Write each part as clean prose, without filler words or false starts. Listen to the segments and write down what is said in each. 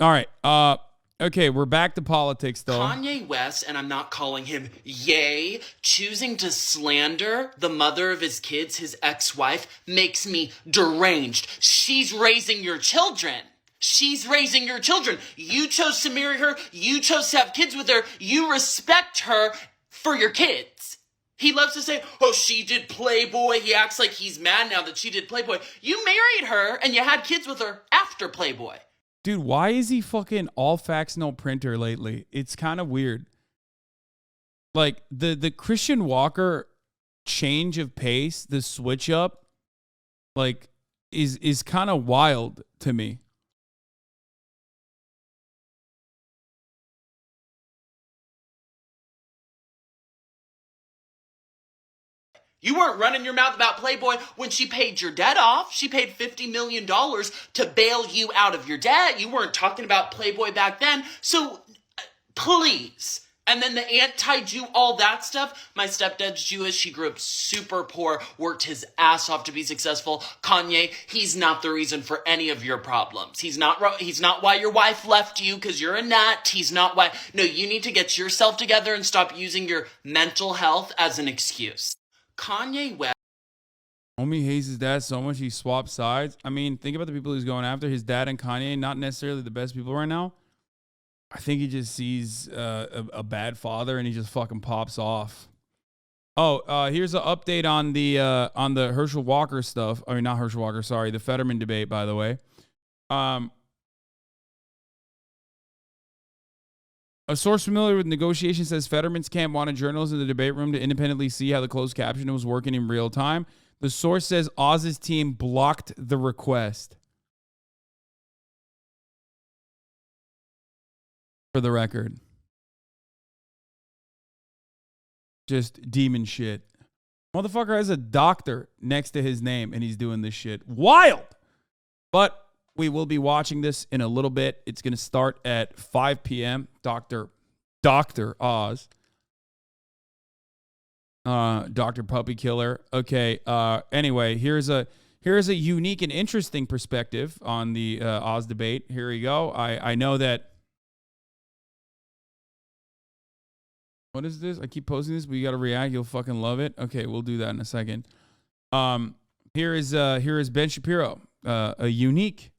All right. Okay, we're back to politics, though. Kanye West, and I'm not calling him Ye, choosing to slander the mother of his kids, his ex-wife, makes me deranged. She's raising your children. She's raising your children. You chose to marry her. You chose to have kids with her. You respect her for your kids. He loves to say, oh, she did Playboy. He acts like he's mad now that she did Playboy. You married her and you had kids with her after Playboy. Dude, why is he fucking all facts, no printer lately? It's kind of weird. Like, the Christian Walker change of pace, the switch up, like, is kind of wild to me. You weren't running your mouth about Playboy when she paid your debt off. She paid $50 million to bail you out of your debt. You weren't talking about Playboy back then. So, please. And then the anti-Jew, all that stuff. My stepdad's Jewish. He grew up super poor, worked his ass off to be successful. Kanye, he's not the reason for any of your problems. He's not why your wife left you because you're a nut. He's not why. No, you need to get yourself together and stop using your mental health as an excuse. Kanye West. Homie hates his dad so much he swapped sides. I mean, think about the people he's going after. His dad and Kanye, not necessarily the best people right now. I think he just sees a bad father and he just fucking pops off. Oh, here's an update on the Herschel Walker stuff. I mean, not Herschel Walker, sorry, the Fetterman debate, by the way. A source familiar with negotiations says Fetterman's camp wanted journalists in the debate room to independently see how the closed caption was working in real time. The source says Oz's team blocked the request. For the record. Just demon shit. Motherfucker has a doctor next to his name and he's doing this shit. Wild! But we will be watching this in a little bit. It's going to start at 5 p.m. Dr. Oz. Dr. Puppy Killer. Okay. Anyway, here's a unique and interesting perspective on the Oz debate. Here we go. I know that. What is this? I keep posting this, but you got to react. You'll fucking love it. Okay, we'll do that in a second. Here is Ben Shapiro, a unique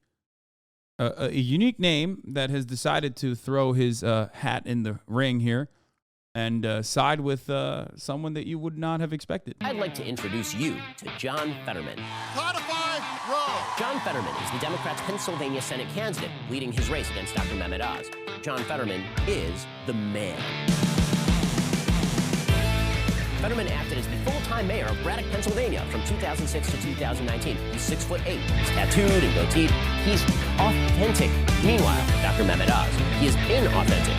name that has decided to throw his hat in the ring here and side with someone that you would not have expected. I'd like to introduce you to John Fetterman. Codified row. John Fetterman is the Democrats' Pennsylvania Senate candidate leading his race against Dr. Mehmet Oz. John Fetterman is the man. Fetterman acted as the full-time mayor of Braddock, Pennsylvania from 2006 to 2019. He's 6'8". He's tattooed and goateed. He's authentic. Meanwhile, Dr. Mehmet Oz, he is inauthentic.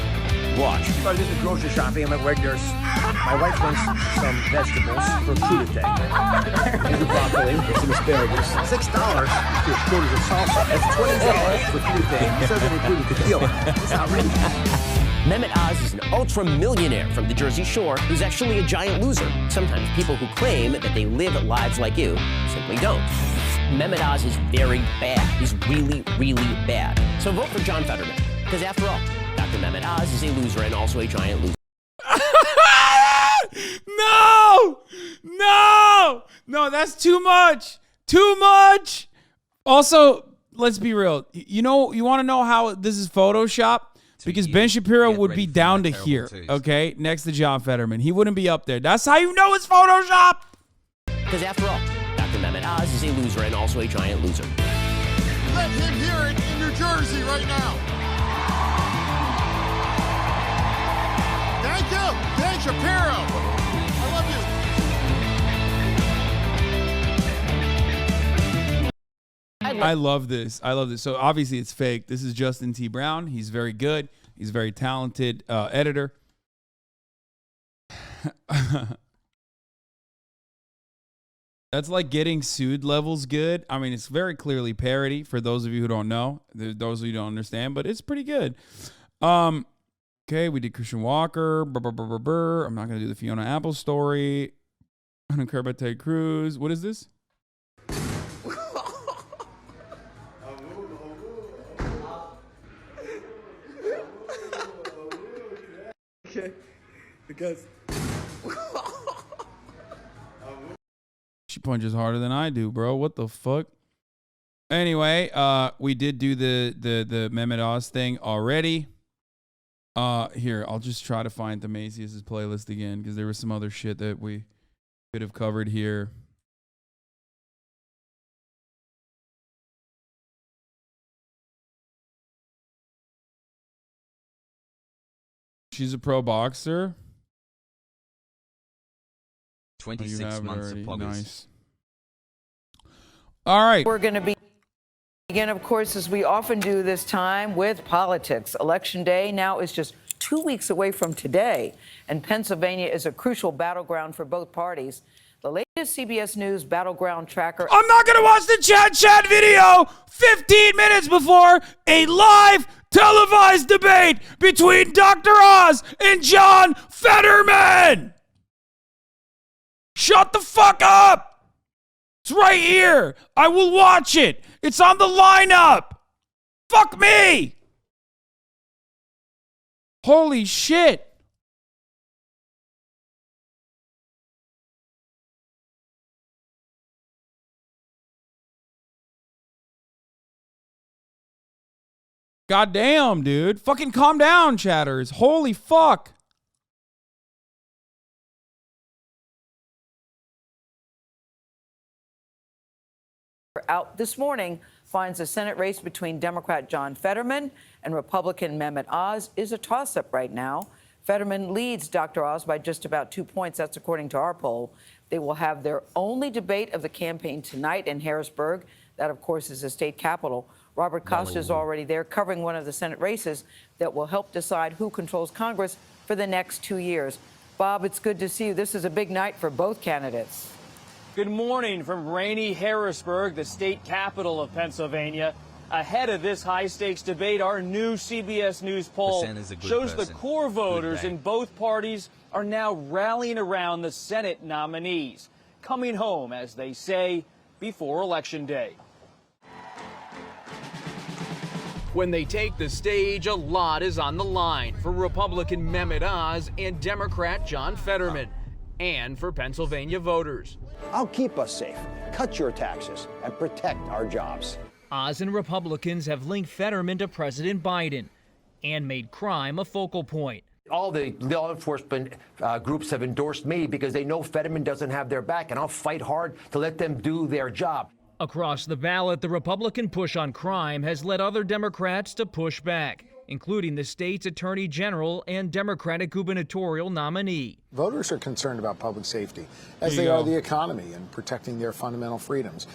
Watch. So I did the grocery shopping. I'm at Wegner's. My wife wants some vegetables for crudité. Maybe broccoli, some asparagus. $6 for quarters of salsa. That's $20 for crudité. It doesn't include tequila. It's outrageous. Mehmet Oz is an ultra-millionaire from the Jersey Shore who's actually a giant loser. Sometimes people who claim that they live lives like you simply don't. Mehmet Oz is very bad. He's really, really bad. So vote for John Fetterman. Because after all, Dr. Mehmet Oz is a loser and also a giant loser. No, that's too much. Too much. Also, let's be real. You want to know how this is Photoshop? Because Ben Shapiro would be down to here, okay, next to John Fetterman. He wouldn't be up there. That's how you know it's Photoshop. Because after all, Dr. Mehmet Oz is a loser and also a giant loser. Let him hear it in New Jersey right now. Thank you, Ben Shapiro. I love you. I love this. So obviously it's fake. This is Justin T. Brown. He's very good. He's a very talented editor. That's like getting sued levels good. I mean, it's very clearly parody for those of you who don't know. Those of you who don't understand, but it's pretty good. Okay, we did Christian Walker. I'm not going to do the Fiona Apple story. I don't care about Ted Cruz. What is this? Okay, because She punches harder than I do, bro. What the fuck? Anyway, we did do the Mehmet Oz thing already. Here, I'll just try to find the Macy's playlist again because there was some other shit that we could have covered here. She's a pro boxer. 26 months of poggers. Nice. All right. We're going to begin, of course, as we often do this time, with politics. Election day now is just 2 weeks away from today, and Pennsylvania is a crucial battleground for both parties. The latest CBS News battleground tracker. I'm not going to watch the chat video 15 minutes before a live televised debate between Dr. Oz and John Fetterman. Shut the fuck up. It's right here. I will watch it. It's on the lineup. Fuck me. Holy shit. Goddamn, dude. Fucking calm down, chatters. Holy fuck. Out this morning finds the Senate race between Democrat John Fetterman and Republican Mehmet Oz is a toss-up right now. Fetterman leads Dr. Oz by just about 2 points. That's according to our poll. They will have their only debate of the campaign tonight in Harrisburg. That, of course, is the state capital. Robert Costa is already there covering one of the Senate races that will help decide who controls Congress for the next 2 years. Bob, it's good to see you. This is a big night for both candidates. Good morning from rainy Harrisburg, the state capital of Pennsylvania. Ahead of this high-stakes debate, our new CBS News poll shows the core voters in both parties are now rallying around the Senate nominees, coming home, as they say, before Election Day. When they take the stage, a lot is on the line for Republican Mehmet Oz and Democrat John Fetterman, and for Pennsylvania voters. I'll keep us safe, cut your taxes, and protect our jobs. Oz and Republicans have linked Fetterman to President Biden and made crime a focal point. All the law enforcement groups have endorsed me because they know Fetterman doesn't have their back, and I'll fight hard to let them do their job. Across the ballot, the Republican push on crime has led other Democrats to push back, including the state's attorney general and Democratic gubernatorial nominee. Voters are concerned about public safety, as they are the economy and protecting their fundamental freedoms.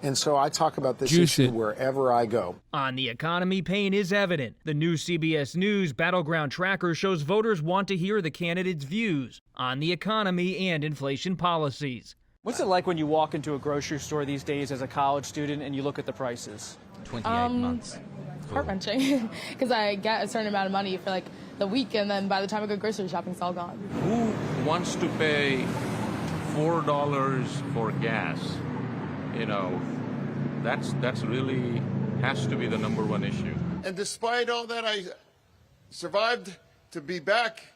And so I talk about this issue wherever I go. On the economy, pain is evident. The new CBS News Battleground Tracker shows voters want to hear the candidates' views on the economy and inflation policies. What's it like when you walk into a grocery store these days as a college student and you look at the prices? 28 months. Heart-wrenching, because I get a certain amount of money for like the week, and then by the time I go grocery shopping, it's all gone. Who wants to pay $4 for gas? You know, that's really has to be the number one issue. And despite all that, I survived to be back,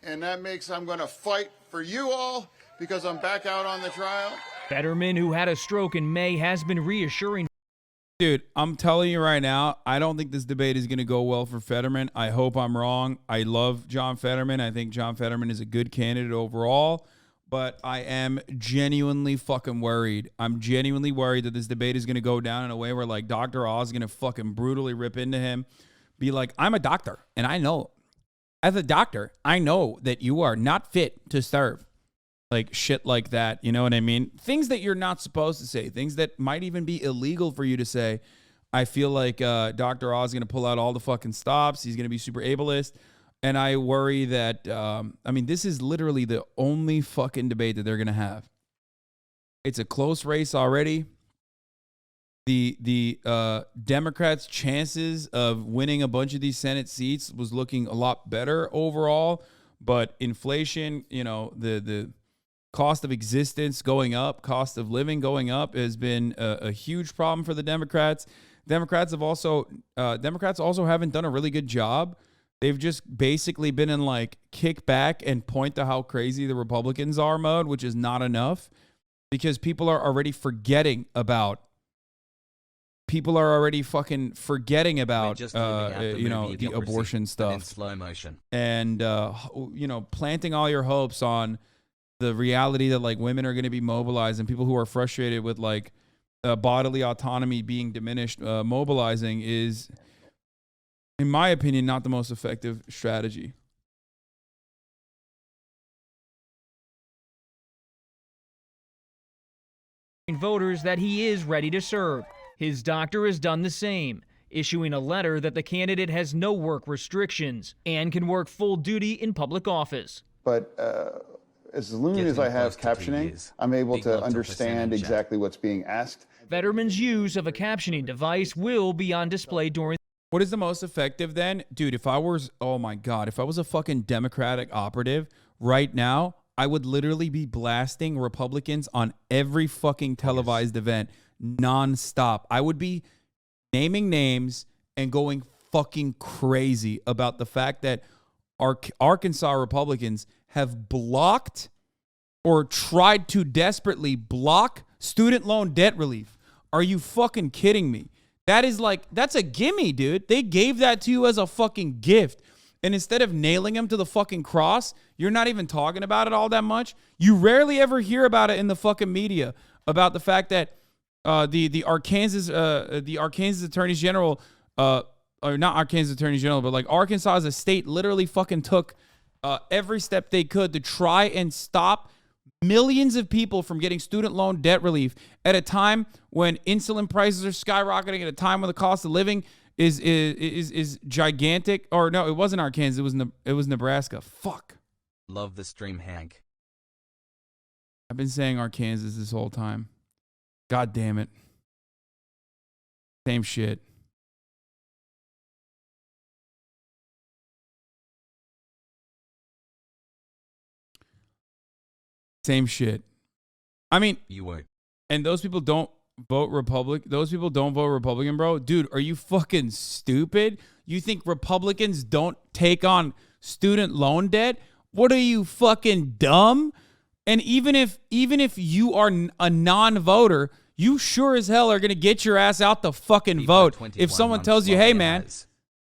and that makes I'm going to fight for you all because I'm back out on the trial. Fetterman, who had a stroke in May, has been reassuring. Dude, I'm telling you right now, I don't think this debate is going to go well for Fetterman. I hope I'm wrong. I love John Fetterman. I think John Fetterman is a good candidate overall, but I am genuinely fucking worried. I'm genuinely worried that this debate is going to go down in a way where, like, Dr. Oz is going to fucking brutally rip into him, be like, I'm a doctor, and I know, as a doctor, I know that you are not fit to serve. Like, shit like that, you know what I mean? Things that you're not supposed to say, things that might even be illegal for you to say. I feel like Dr. Oz is going to pull out all the fucking stops. He's going to be super ableist. And I worry that, I mean, this is literally the only fucking debate that they're going to have. It's a close race already. The Democrats' chances of winning a bunch of these Senate seats was looking a lot better overall. But inflation, you know, the cost of existence going up, cost of living going up has been a huge problem for the Democrats. Democrats also haven't done a really good job They've just basically been in like kick back and point to how crazy the Republicans are mode, which is not enough because people are already forgetting about. People are already fucking forgetting about, the abortion stuff in slow motion, and planting all your hopes on the reality that like women are going to be mobilized and people who are frustrated with like bodily autonomy being diminished, mobilizing is, in my opinion, not the most effective strategy. Voters that he is ready to serve. His doctor has done the same, issuing a letter that the candidate has no work restrictions and can work full duty in public office. But as long as I have captioning, I'm able to understand exactly what's being asked. Fetterman's use of a captioning device will be on display during. What is the most effective then? Dude, if I was a fucking Democratic operative right now, I would literally be blasting Republicans on every fucking televised event nonstop. I would be naming names and going fucking crazy about the fact that Arkansas Republicans have blocked or tried to desperately block student loan debt relief. Are you fucking kidding me? That's a gimme, dude. They gave that to you as a fucking gift. And instead of nailing them to the fucking cross, you're not even talking about it all that much. You rarely ever hear about it in the fucking media about the fact that the Arkansas Attorney General, or not Arkansas Attorney General, but like Arkansas as a state literally fucking took every step they could to try and stop millions of people from getting student loan debt relief at a time when insulin prices are skyrocketing, at a time when the cost of living is gigantic. Or no, it wasn't Arkansas. It was Nebraska. Fuck. Love the stream, Hank. I've been saying Arkansas this whole time. God damn it. Same shit. Same shit. I mean, you would. And those people don't vote Republican. Those people don't vote Republican, bro. Dude, are you fucking stupid? You think Republicans don't take on student loan debt? What are you, fucking dumb? And even if you are a non-voter, you sure as hell are going to get your ass out the fucking vote. If someone tells you, hey, man,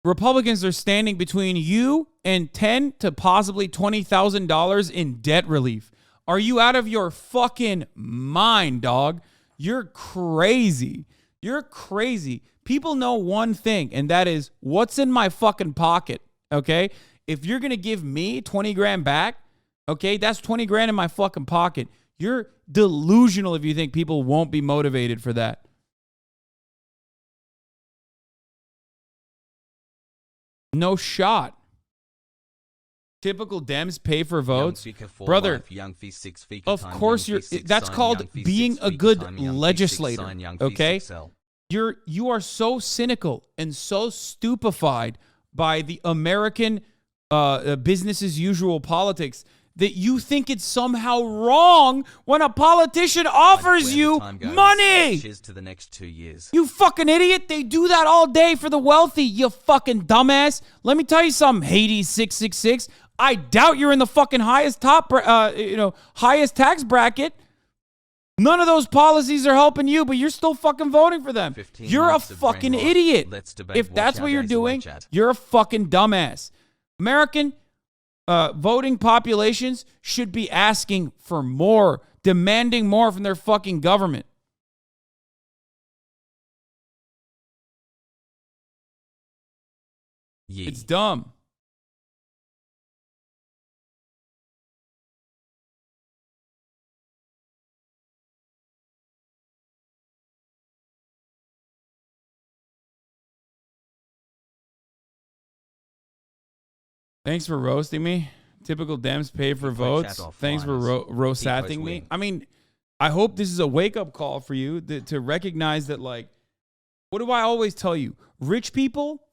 Republicans are standing between you and $10,000 to possibly $20,000 in debt relief. Are you out of your fucking mind, dog? You're crazy. You're crazy. People know one thing, and that is what's in my fucking pocket, okay? If you're going to give me 20 grand back, okay, that's 20 grand in my fucking pocket. You're delusional if you think people won't be motivated for that. No shot. Typical Dems pay for votes. Brother, of course that's called being a good legislator, okay? You are so cynical and so stupefied by the American business as usual politics that you think it's somehow wrong when a politician offers you money. To the next 2 years. You fucking idiot. They do that all day for the wealthy, you fucking dumbass. Let me tell you something, Hades 666. I doubt you're in the fucking highest tax bracket. None of those policies are helping you, but you're still fucking voting for them. You're a fucking idiot. If that's what you're doing, you're a fucking dumbass. American voting populations should be asking for more, demanding more from their fucking government. Yeah. It's dumb. Thanks for roasting me. Typical Dems pay for votes. Thanks for roasting me. I mean, I hope this is a wake-up call for you to recognize that, like, what do I always tell you? Rich people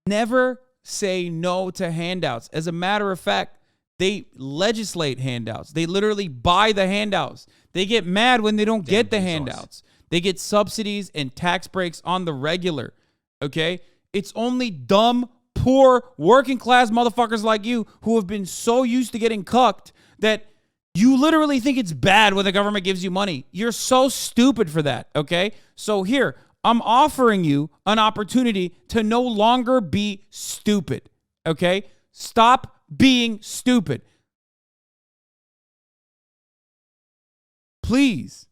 never say no to handouts. As a matter of fact, they legislate handouts. They literally buy the handouts. They get mad when they don't get the handouts. They get subsidies and tax breaks on the regular, okay? It's only dumb, poor, working class motherfuckers like you who have been so used to getting cucked that you literally think it's bad when the government gives you money. You're so stupid for that, okay? So here, I'm offering you an opportunity to no longer be stupid, okay? Stop being stupid. Please.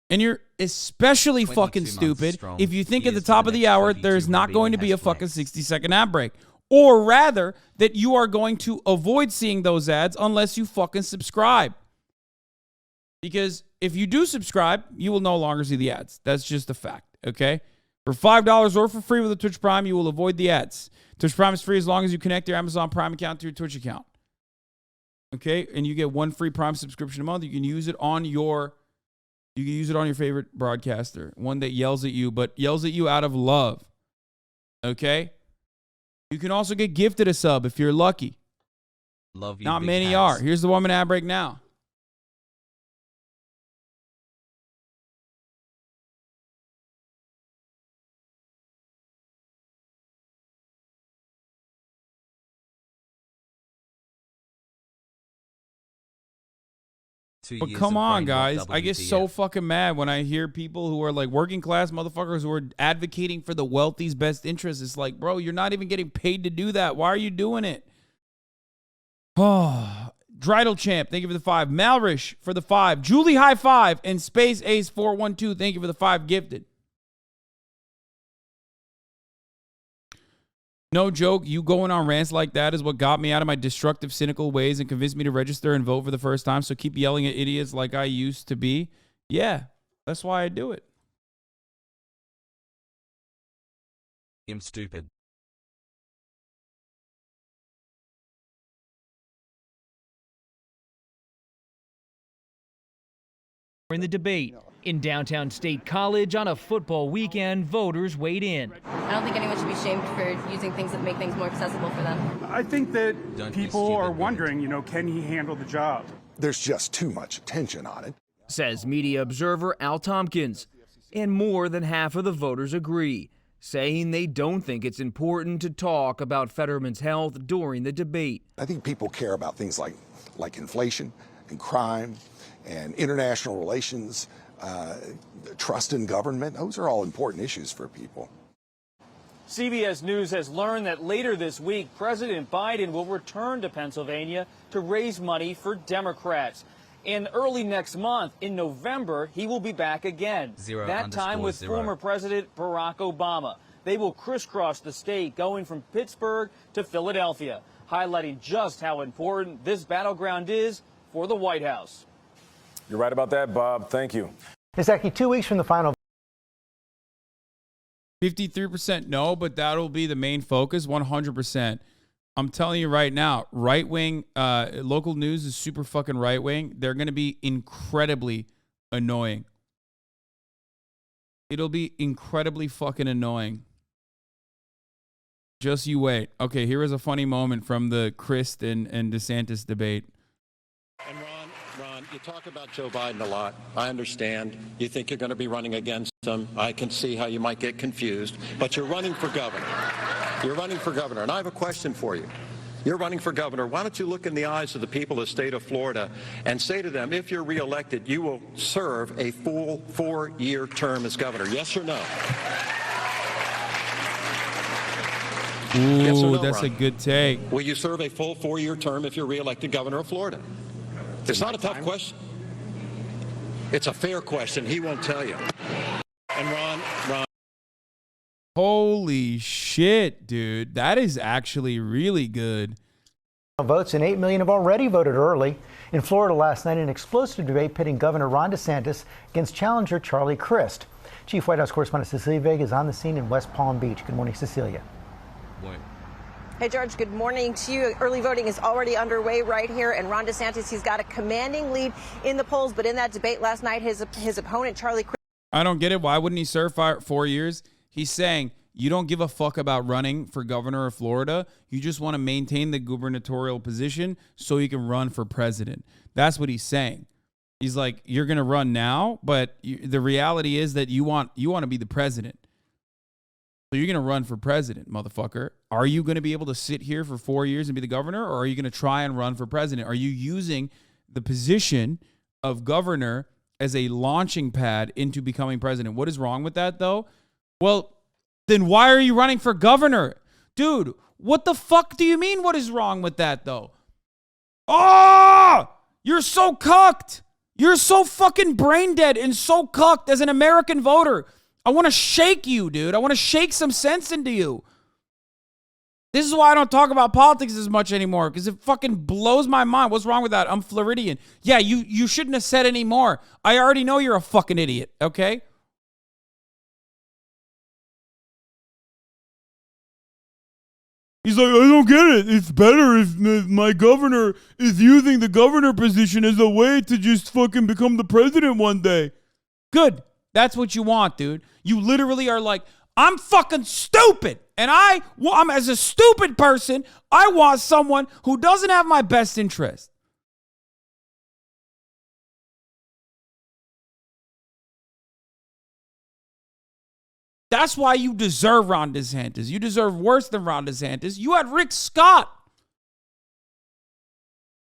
And you're especially fucking stupid if you think at the top of the hour there's not going to be a fucking 60-second ad break. Or rather, that you are going to avoid seeing those ads unless you fucking subscribe. Because if you do subscribe, you will no longer see the ads. That's just a fact, okay? For $5 or for free with a Twitch Prime, you will avoid the ads. Twitch Prime is free as long as you connect your Amazon Prime account to your Twitch account. Okay? And you get one free Prime subscription a month. You can use it on your favorite broadcaster, one that yells at you, but yells at you out of love. Okay? You can also get gifted a sub if you're lucky. Love you. Not many are. Here's the 1 minute ad break now. But come on, guys. I get so fucking mad when I hear people who are like working class motherfuckers who are advocating for the wealthy's best interests. It's like, bro, you're not even getting paid to do that. Why are you doing it? Oh, Dreidel Champ, thank you for the 5. Malrish for the 5. Julie High 5 and Space Ace 412, thank you for the 5 gifted. No joke, you going on rants like that is what got me out of my destructive, cynical ways and convinced me to register and vote for the first time. So keep yelling at idiots like I used to be. Yeah, that's why I do it. I'm stupid. In the debate in downtown State College on a football weekend, voters weighed in. I don't think anyone should be shamed for using things that make things more accessible for them. I think that people are wondering, can he handle the job? There's just too much attention on it, says media observer Al Tompkins. And more than half of the voters agree, saying they don't think it's important to talk about Fetterman's health during the debate. I think people care about things like inflation and crime and international relations, trust in government. Those are all important issues for people. CBS News has learned that later this week, President Biden will return to Pennsylvania to raise money for Democrats. And early next month, in November, he will be back again. That time with former President Barack Obama. They will crisscross the state, going from Pittsburgh to Philadelphia, highlighting just how important this battleground is for the White House. You're right about that, Bob. Thank you. It's actually 2 weeks from the final. 53% no, but that'll be the main focus, 100%. I'm telling you right now, right-wing, local news is super fucking right-wing. They're going to be incredibly annoying. It'll be incredibly fucking annoying. Just you wait. Okay, here is a funny moment from the Christ and DeSantis debate. And Ron, you talk about Joe Biden a lot. I understand. You think you're going to be running against him. I can see how you might get confused. But you're running for governor. You're running for governor. And I have a question for you. You're running for governor. Why don't you look in the eyes of the people of the state of Florida and say to them, if you're reelected, you will serve a full 4-year term as governor? Yes or no? Ooh, yes or no, that's Ron? a good take. Will you serve a full 4-year term if you're reelected governor of Florida? It's not a tough question. It's a fair question. He won't tell you. And Ron. Holy shit, dude. That is actually really good. Votes and 8 million have already voted early. In Florida last night, an explosive debate pitting Governor Ron DeSantis against challenger Charlie Crist. Chief White House correspondent Cecilia Vega is on the scene in West Palm Beach. Good morning, Cecilia. Morning. Hey, George, good morning to you. Early voting is already underway right here, and Ron DeSantis, he's got a commanding lead in the polls, but in that debate last night, his opponent, Charlie Crist. I don't get it. Why wouldn't he serve 4 years? He's saying you don't give a fuck about running for governor of Florida. You just want to maintain the gubernatorial position so you can run for president. That's what he's saying. He's like, you're going to run now, but the reality is that you want to be the president. So you're going to run for president, motherfucker. Are you going to be able to sit here for 4 years and be the governor, or are you going to try and run for president? Are you using the position of governor as a launching pad into becoming president? What is wrong with that, though? Well, then why are you running for governor? Dude, what the fuck do you mean what is wrong with that, though? Oh, you're so cucked. You're so fucking brain dead and so cucked as an American voter. I want to shake you, dude. I want to shake some sense into you. This is why I don't talk about politics as much anymore, because it fucking blows my mind. What's wrong with that? I'm Floridian. Yeah, you shouldn't have said any more. I already know you're a fucking idiot, okay? He's like, I don't get it. It's better if my governor is using the governor position as a way to just fucking become the president one day. Good. That's what you want, dude. You literally are like, I'm fucking stupid. And I'm as a stupid person, I want someone who doesn't have my best interest. That's why you deserve Ron DeSantis. You deserve worse than Ron DeSantis. You had Rick Scott.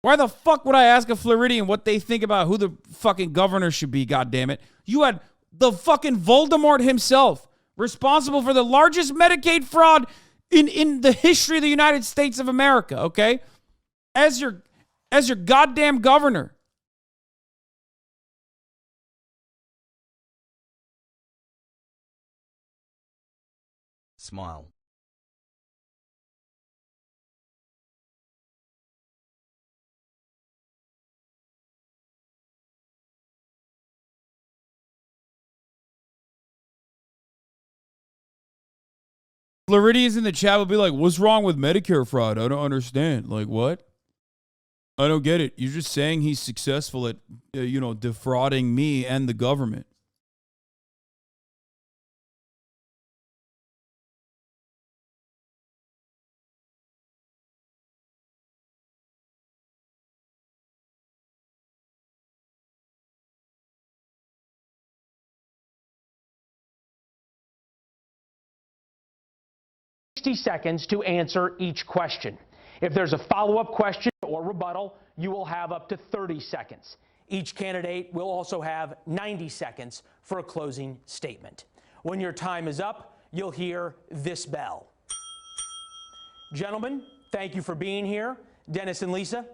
Why the fuck would I ask a Floridian what they think about who the fucking governor should be, goddammit? You had the fucking Voldemort himself, responsible for the largest Medicaid fraud in the history of the United States of America, okay? As your goddamn governor. Smile. Floridians in the chat will be like, what's wrong with Medicare fraud? I don't understand. Like, what? I don't get it. You're just saying he's successful at, defrauding me and the government. Seconds to answer each question. If there's a follow-up question or rebuttal, you will have up to 30 seconds. Each candidate will also have 90 seconds for a closing statement. When your time is up, you'll hear this bell. Gentlemen, thank you for being here. Dennis and Lisa.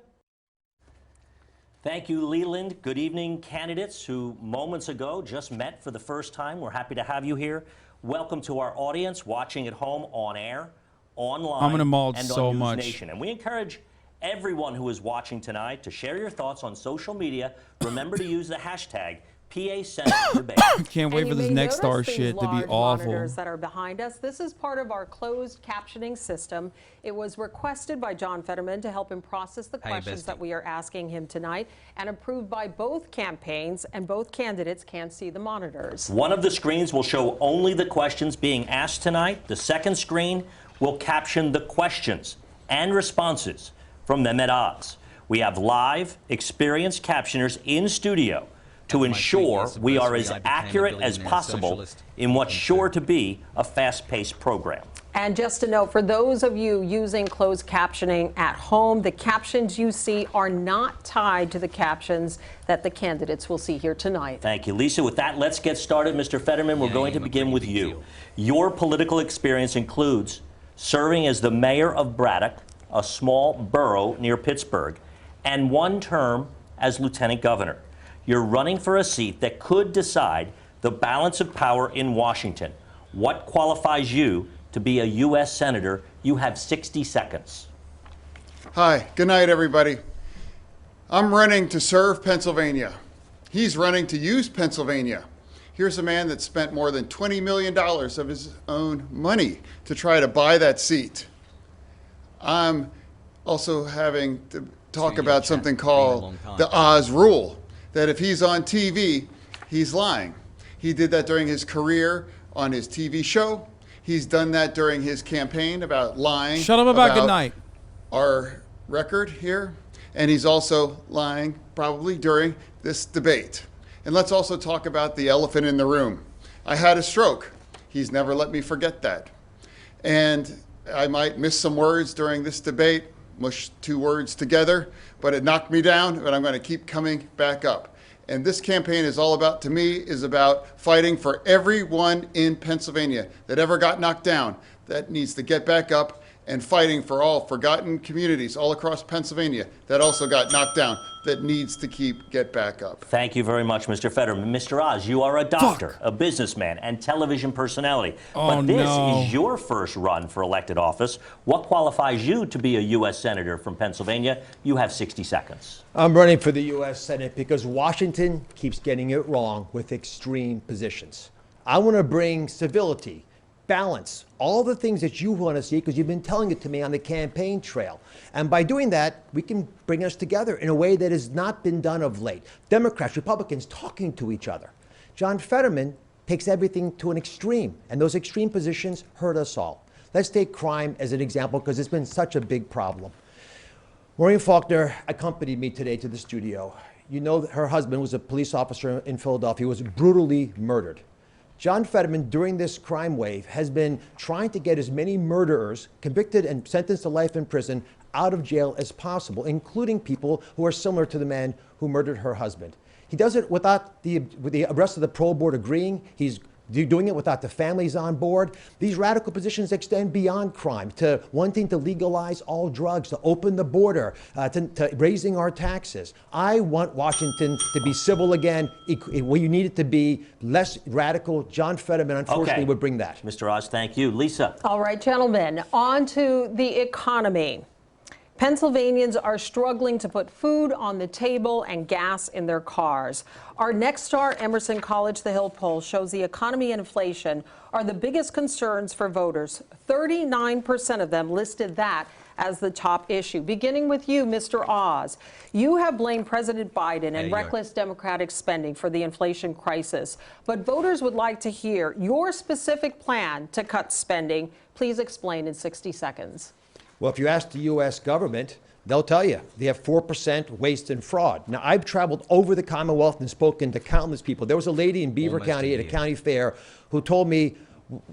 Thank you, Leland. Good evening, candidates who moments ago just met for the first time. We're happy to have you here. Welcome to our audience watching at home, on air, online, I'm gonna mulch and so on News much. Nation. And we encourage everyone who is watching tonight to share your thoughts on social media. Remember to use the hashtag PA Senate Debate. Can't wait for this next star shit to be awful. Monitors that are behind us. This is part of our closed captioning system. It was requested by John Fetterman to help him process the questions that we are asking him tonight, and approved by both campaigns, and both candidates can see the monitors. One of the screens will show only the questions being asked tonight. The second screen will caption the questions and responses from Mehmet Oz. We have live, experienced captioners in studio to ensure we are as accurate as possible in what's sure to be a fast-paced program. And just a note, for those of you using closed captioning at home, the captions you see are not tied to the captions that the candidates will see here tonight. Thank you, Lisa. With that, let's get started. Mr. Fetterman, we're going to begin with you. Your political experience includes serving as the mayor of Braddock, a small borough near Pittsburgh, and one term as lieutenant governor. You're running for a seat that could decide the balance of power in Washington. What qualifies you to be a U.S. Senator? You have 60 seconds. Hi, good night, everybody. I'm running to serve Pennsylvania. He's running to use Pennsylvania. Here's a man that spent more than $20 million of his own money to try to buy that seat. I'm also having to talk about something called the Oz rule, that if he's on TV, he's lying. He did that during his career on his TV show. He's done that during his campaign about lying. Shut up about good night. Our record here. And he's also lying probably during this debate. And let's also talk about the elephant in the room. I had a stroke. He's never let me forget that. And I might miss some words during this debate, mush two words together, but it knocked me down, but I'm going to keep coming back up. And this campaign is all about, to me, is about fighting for everyone in Pennsylvania that ever got knocked down, that needs to get back up, and fighting for all forgotten communities all across Pennsylvania that also got knocked down, that needs to get back up. Thank you very much, Mr. Fetterman. Mr. Oz, you are a doctor, a businessman, and television personality. But this is your first run for elected office. What qualifies you to be a U.S. Senator from Pennsylvania? You have 60 seconds. I'm running for the U.S. Senate because Washington keeps getting it wrong with extreme positions. I want to bring civility, balance, all the things that you want to see because you've been telling it to me on the campaign trail. And by doing that, we can bring us together in a way that has not been done of late. Democrats, Republicans talking to each other. John Fetterman takes everything to an extreme, and those extreme positions hurt us all. Let's take crime as an example because it's been such a big problem. Maureen Faulkner accompanied me today to the studio. You know that her husband was a police officer in Philadelphia, was brutally murdered. John Fetterman, during this crime wave, has been trying to get as many murderers convicted and sentenced to life in prison out of jail as possible, including people who are similar to the man who murdered her husband. He does it without the rest of the parole board agreeing. He's doing it without the families on board. These radical positions extend beyond crime to wanting to legalize all drugs, to open the border, to raising our taxes. I want Washington to be civil again. Well, you need it to be less radical. John Fetterman, unfortunately, would bring that. Mr. Oz, thank you. Lisa. All right, gentlemen, on to the economy. Pennsylvanians are struggling to put food on the table and gas in their cars. Our Next Star Emerson College The Hill poll shows the economy and inflation are the biggest concerns for voters. 39% of them listed that as the top issue. Beginning with you, Mr. Oz. You have blamed President Biden and reckless Democratic spending for the inflation crisis. But voters would like to hear your specific plan to cut spending. Please explain in 60 seconds. Well, if you ask the U.S. government, they'll tell you they have 4% waste and fraud. Now, I've traveled over the Commonwealth and spoken to countless people. There was a lady in Beaver County at a county fair who told me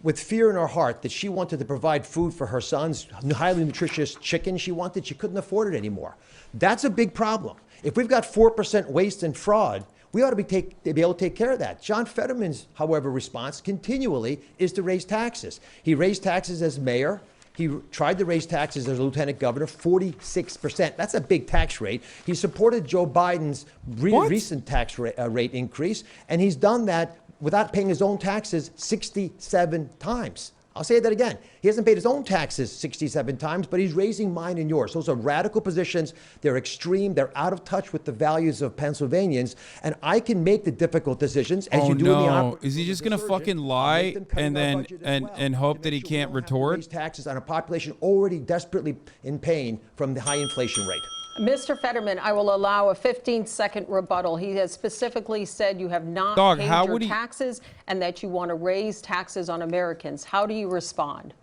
with fear in her heart that she wanted to provide food for her son's highly nutritious chicken she wanted. She couldn't afford it anymore. That's a big problem. If we've got 4% waste and fraud, we ought to be able to take care of that. John Fetterman's, however, response continually is to raise taxes. He raised taxes as mayor. He tried to raise taxes as a lieutenant governor, 46%. That's a big tax rate. He supported Joe Biden's recent tax rate increase, and he's done that without paying his own taxes 67 times. I'll say that again. He hasn't paid his own taxes 67 times, but he's raising mine and yours. Those are radical positions. They're extreme. They're out of touch with the values of Pennsylvanians. And I can make the difficult decisions as you do in the opposite. Is he just going to fucking lie and then and hope that he can't retort? Raise taxes on a population already desperately in pain from the high inflation rate. Mr. Fetterman, I will allow a 15-second rebuttal. He has specifically said you have not paid your taxes and that you want to raise taxes on Americans. How do you respond?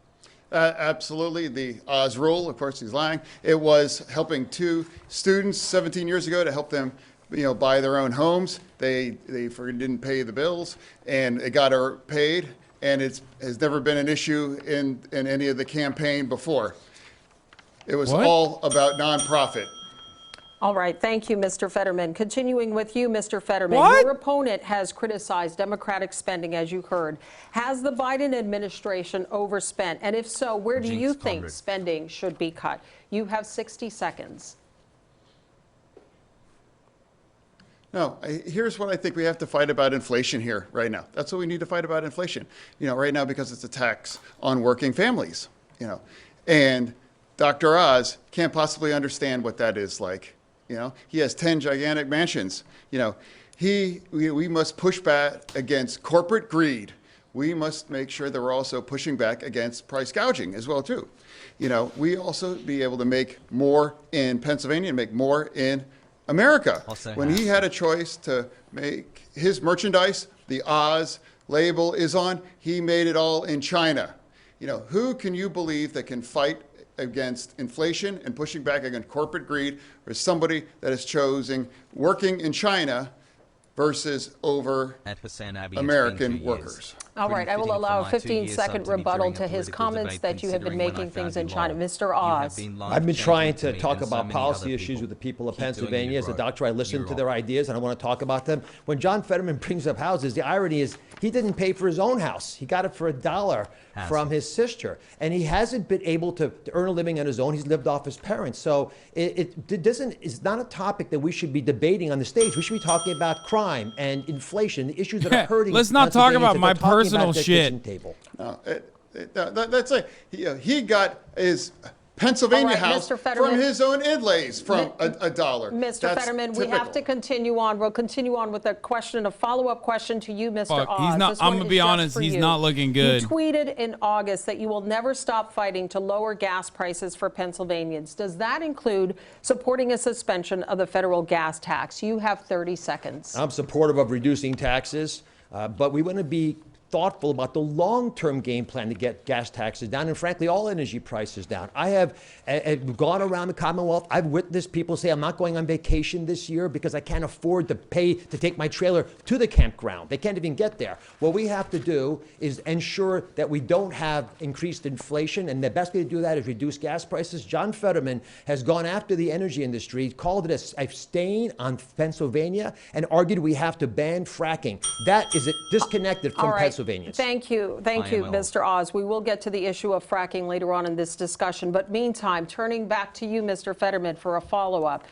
Absolutely. The Oz rule, of course, he's lying. It was helping two students 17 years ago to help them buy their own homes. They didn't pay the bills, and it got her paid, and it has never been an issue in any of the campaign before. It was all about nonprofit. All right. Thank you, Mr. Fetterman. Continuing with you, Mr. Fetterman. Your opponent has criticized Democratic spending, as you heard. Has the Biden administration overspent? And if so, where do you think spending should be cut? You have 60 seconds. No, here's what I think we have to fight about inflation here right now. That's what we need to fight about inflation, right now, because it's a tax on working families, and Dr. Oz can't possibly understand what that is like. He has 10 gigantic mansions. We must push back against corporate greed. We must make sure that we're also pushing back against price gouging as well, too. We also be able to make more in Pennsylvania and make more in America. When he had a choice to make his merchandise, the Oz label is on, he made it all in China. Who can you believe that can fight against inflation and pushing back against corporate greed, or somebody that is choosing working in China versus over American workers. All right, I will allow a 15-second rebuttal to his comments that you have been making things in China. Mr. Oz. I've been trying to talk about policy issues with the people of Pennsylvania. As a doctor, I listen to their ideas and I want to talk about them. When John Fetterman brings up houses, the irony is he didn't pay for his own house. He got it for $1 from his sister. And he hasn't been able to earn a living on his own. He's lived off his parents. So it's not a topic that we should be debating on the stage. We should be talking about crime and inflation, the issues that are hurting. Let's not talk about my personal shit. No, that's like he got his Pennsylvania house from his own inlays from $1. Mr. Fetterman, we have to continue on. We'll continue on with a follow-up question to you, Mr. Oz. He's not. I'm gonna be honest. He's not looking good. You tweeted in August that you will never stop fighting to lower gas prices for Pennsylvanians. Does that include supporting a suspension of the federal gas tax? You have 30 seconds. I'm supportive of reducing taxes, but we want to be thoughtful about the long-term game plan to get gas taxes down and, frankly, all energy prices down. I have gone around the Commonwealth. I've witnessed people say, I'm not going on vacation this year because I can't afford to pay to take my trailer to the campground. They can't even get there. What we have to do is ensure that we don't have increased inflation, and the best way to do that is reduce gas prices. John Fetterman has gone after the energy industry, called it a stain on Pennsylvania, and argued we have to ban fracking. That is disconnected from Pennsylvania. Thank you, Mr. Oz. We will get to the issue of fracking later on in this discussion. But meantime, turning back to you, Mr. Fetterman, for a follow-up.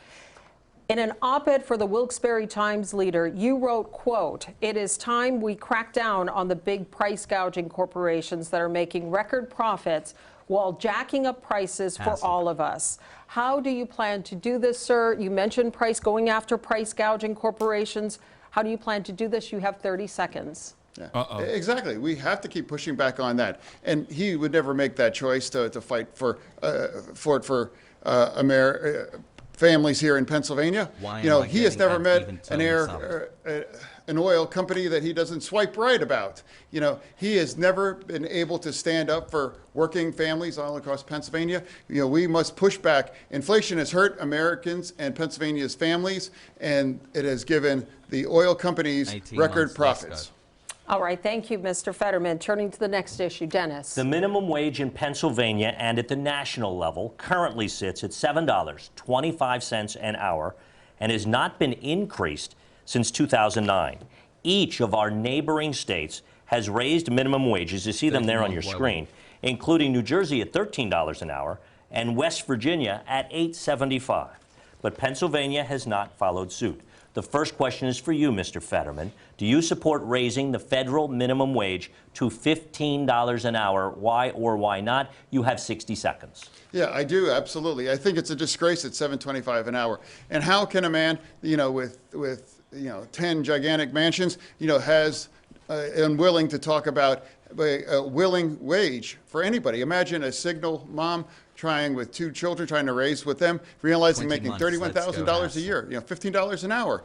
In an op-ed for the Wilkes-Barre Times Leader, you wrote, quote, "It is time we crack down on the big price gouging corporations that are making record profits while jacking up prices for all of us." How do you plan to do this, sir? You mentioned going after price gouging corporations. How do you plan to do this? You have 30 seconds. Yeah. Exactly. We have to keep pushing back on that. And he would never make that choice to fight for families here in Pennsylvania. He has never met an oil company that he doesn't swipe right about. He has never been able to stand up for working families all across Pennsylvania. We must push back. Inflation has hurt Americans and Pennsylvania's families, and it has given the oil companies record profits. All right. Thank you, Mr. Fetterman. Turning to the next issue, Dennis. The minimum wage in Pennsylvania and at the national level currently sits at $7.25 an hour and has not been increased since 2009. Each of our neighboring states has raised minimum wages. You see them there on your screen, including New Jersey at $13 an hour and West Virginia at $8.75. But Pennsylvania has not followed suit. The first question is for you, Mr. Fetterman. Do you support raising the federal minimum wage to $15 an hour? Why or why not? You have 60 seconds. Yeah, I do, absolutely. I think it's a disgrace at $7.25 an hour. And how can a man, with 10 gigantic mansions, has unwilling to talk about a willing wage for anybody? Imagine a single mom with 2 children, trying to raise with them, realizing making $31,000 a year, $15 an hour.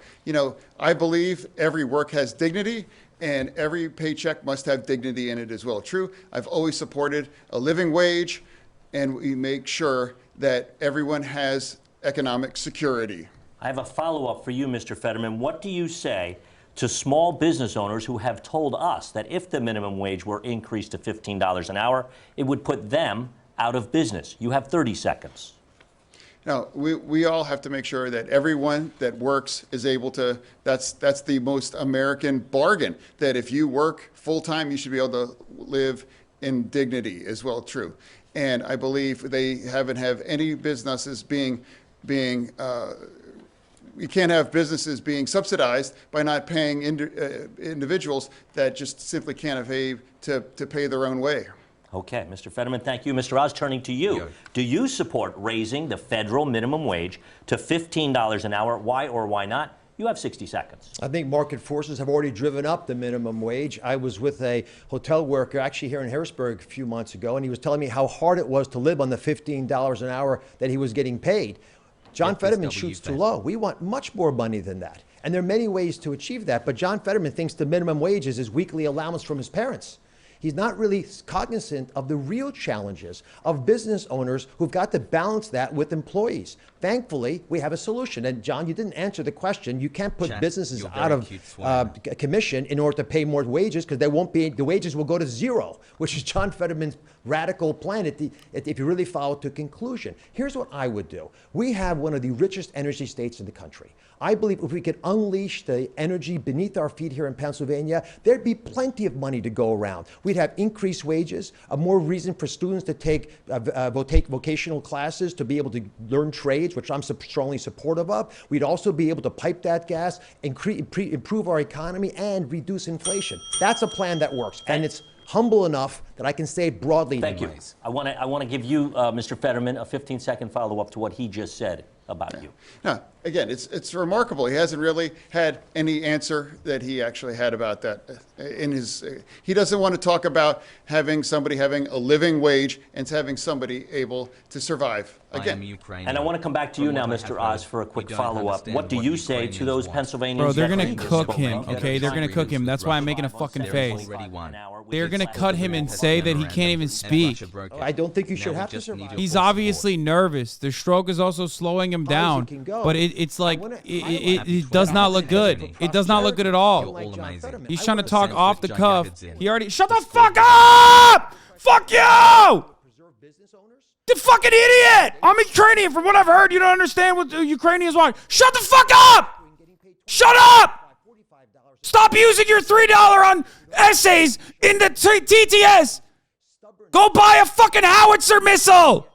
I believe every work has dignity, and every paycheck must have dignity in it as well. True, I've always supported a living wage, and we make sure that everyone has economic security. I have a follow-up for you, Mr. Fetterman. What do you say to small business owners who have told us that if the minimum wage were increased to $15 an hour, it would put them out of business? You have 30 seconds. Now, we all have to make sure that everyone that works is able to, that's the most American bargain, that if you work full-time, you should be able to live in dignity as well, true. And I believe they haven't have any businesses you can't have businesses being subsidized by not paying individuals that just simply can't afford to pay their own way. Okay, Mr. Fetterman, thank you. Mr. Oz, turning to you. Do you support raising the federal minimum wage to $15 an hour? Why or why not? You have 60 seconds. I think market forces have already driven up the minimum wage. I was with a hotel worker actually here in Harrisburg a few months ago, and he was telling me how hard it was to live on the $15 an hour that he was getting paid. John Fetterman shoots too low. We want much more money than that. And there are many ways to achieve that. But John Fetterman thinks the minimum wage is his weekly allowance from his parents. He's not really cognizant of the real challenges of business owners who've got to balance that with employees. Thankfully, we have a solution. And John, you didn't answer the question. You can't put businesses out of commission in order to pay more wages, because the wages will go to zero, which is John Fetterman's radical plan if you really follow it to conclusion. Here's what I would do. We have one of the richest energy states in the country. I believe if we could unleash the energy beneath our feet here in Pennsylvania, there'd be plenty of money to go around. We'd have increased wages, a more reason for students to take vocational classes, to be able to learn trades, which I'm strongly supportive of. We'd also be able to pipe that gas, improve our economy, and reduce inflation. That's a plan that works, and it's humble enough that I can say it broadly. Thank you. I want to give you, Mr. Fetterman, a 15-second follow-up to what he just said about you. No, again, it's remarkable. He hasn't really had any answer that he actually had about that in his. He doesn't want to talk about having somebody having a living wage and having somebody able to survive. Again, and I want to come back to you now, Mr. Oz, for a quick follow-up. What do you say to those Pennsylvanians? Bro, they're going to cook him, okay? They're going to cook him. That's why I'm making a fucking face. They're going to cut him and say that he can't even speak. I don't think you should have to survive. He's obviously nervous. The stroke is also slowing him down. But it's like, it does not look good. It does not look good at all. He's trying to talk off the cuff. He already, shut the fuck up! Fuck you! The fucking idiot! I'm Ukrainian. From what I've heard, you don't understand what the Ukrainians want. Shut the fuck up! Shut up! Stop using your $3 on essays in the TTS. Go buy a fucking howitzer missile.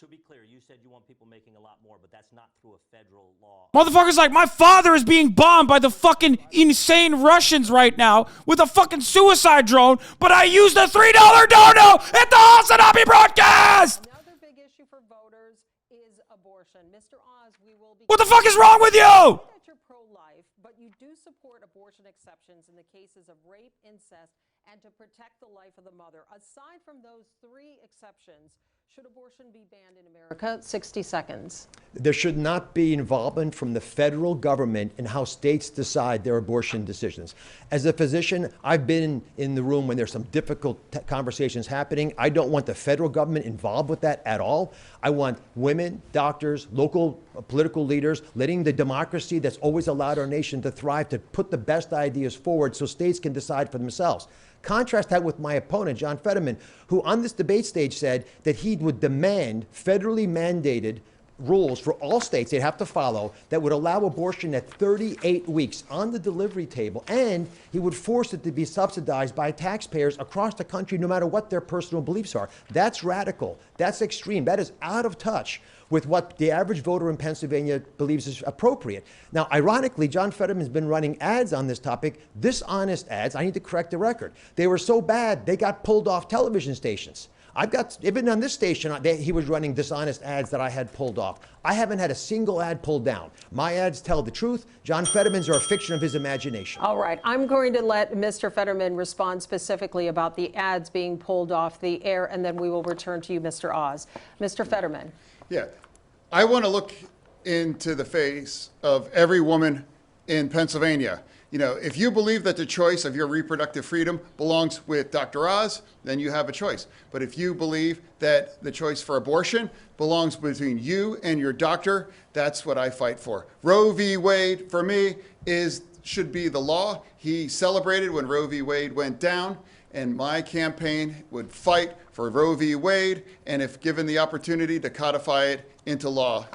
To be clear, you said you want people making a lot more, but that's not through a federal law. Motherfucker's like, my father is being bombed by the fucking insane Russians right now with a fucking suicide drone, but I used a $3 dono at the Hasanabi broadcast! Another big issue for voters is abortion. Mr. Oz, we will be... What the fuck is wrong with you? You're pro-life, but you do support abortion exceptions in the cases of rape, incest, and to protect the life of the mother. Aside from those three exceptions, should abortion be banned in America? 60 seconds. There should not be involvement from the federal government in how states decide their abortion decisions. As a physician, I've been in the room when there's some difficult conversations happening. I don't want the federal government involved with that at all. I want women, doctors, local political leaders, letting the democracy that's always allowed our nation to thrive, to put the best ideas forward so states can decide for themselves. Contrast that with my opponent, John Fetterman, who on this debate stage said that he would demand federally mandated rules for all states they'd have to follow that would allow abortion at 38 weeks on the delivery table, and he would force it to be subsidized by taxpayers across the country no matter what their personal beliefs are. That's radical. That's extreme. That is out of touch with what the average voter in Pennsylvania believes is appropriate. Now, ironically, John Fetterman's been running ads on this topic, dishonest ads. I need to correct the record. They were so bad, they got pulled off television stations. Even on this station, he was running dishonest ads that I had pulled off. I haven't had a single ad pulled down. My ads tell the truth. John Fetterman's are a fiction of his imagination. All right. I'm going to let Mr. Fetterman respond specifically about the ads being pulled off the air, and then we will return to you, Mr. Oz. Mr. Fetterman. Yeah, I want to look into the face of every woman in Pennsylvania. You know, if you believe that the choice of your reproductive freedom belongs with Dr. Oz, then you have a choice. But if you believe that the choice for abortion belongs between you and your doctor, that's what I fight for. Roe v. Wade, for me, should be the law. He celebrated when Roe v. Wade went down, and my campaign would fight for Roe v. Wade, and if given the opportunity, to codify it into law.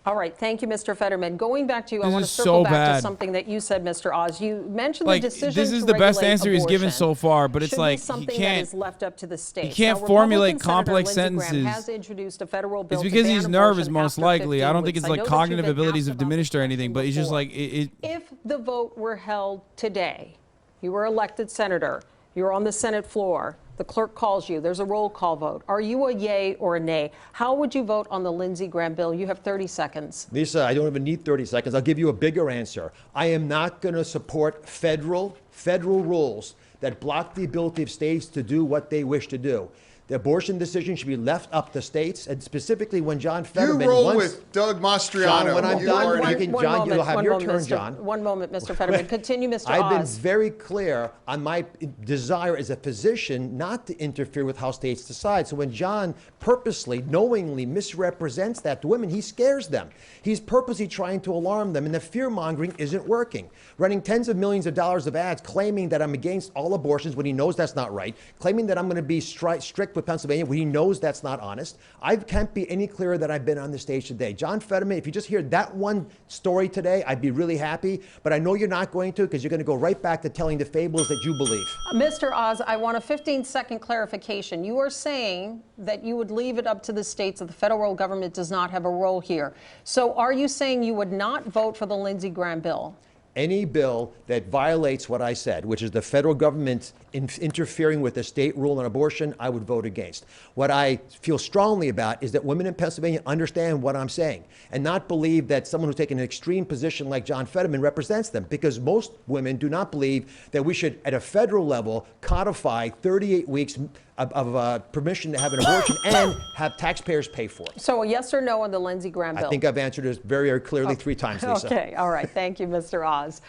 All right. Thank you, Mr. Fetterman. Going back to you, I want to circle back to something that you said, Mr. Oz. You mentioned the decision this is the best answer he's given so far, but it's like he can't. That is left up to the states. He can't formulate complex sentences. Has introduced a federal bill it's because he's nervous, most likely. I don't think weeks. it's like cognitive abilities have diminished or anything, but he's just like If the vote were held today, you were elected senator, you're on the Senate floor, the clerk calls you, there's a roll call vote. Are you a yay or a nay? How would you vote on the Lindsey Graham bill? You have 30 seconds. Lisa, I don't even need 30 seconds. I'll give you a bigger answer. I am not going to support federal rules that block the ability of states to do what they wish to do. The abortion decision should be left up to states, and specifically when John Fetterman... You roll with Doug Mastriano. John, when I'm done, John, you'll have your turn, John. One moment, Mr. Fetterman. Continue, Mr. I've been Oz. very clear on my desire as a physician not to interfere with how states decide. So when John purposely, knowingly misrepresents that to women, he scares them. He's purposely trying to alarm them, and the fear-mongering isn't working. Running tens of millions of dollars of ads claiming that I'm against all abortions when he knows that's not right, claiming that I'm going to be strict with Pennsylvania when he knows that's not honest. I can't be any clearer than I've been on the stage today. John Fetterman, if you just hear that one story today, I'd be really happy, but I know you're not going to, because you're going to go right back to telling the fables that you believe. Mr. Oz, I want a 15-second clarification. You are saying that you would leave it up to the states, that the federal government does not have a role here. So are you saying you would not vote for the Lindsey Graham bill? Any bill that violates what I said, which is the federal government interfering with the state rule on abortion, I would vote against. What I feel strongly about is that women in Pennsylvania understand what I'm saying and not believe that someone who's taken an extreme position like John Fetterman represents them, because most women do not believe that we should, at a federal level, codify 38 weeks of permission to have an abortion and have taxpayers pay for it. So a yes or no on the Lindsey Graham bill? I think I've answered it very, very clearly 3 times, Lisa. Okay, all right. Thank you, Mr. Oz.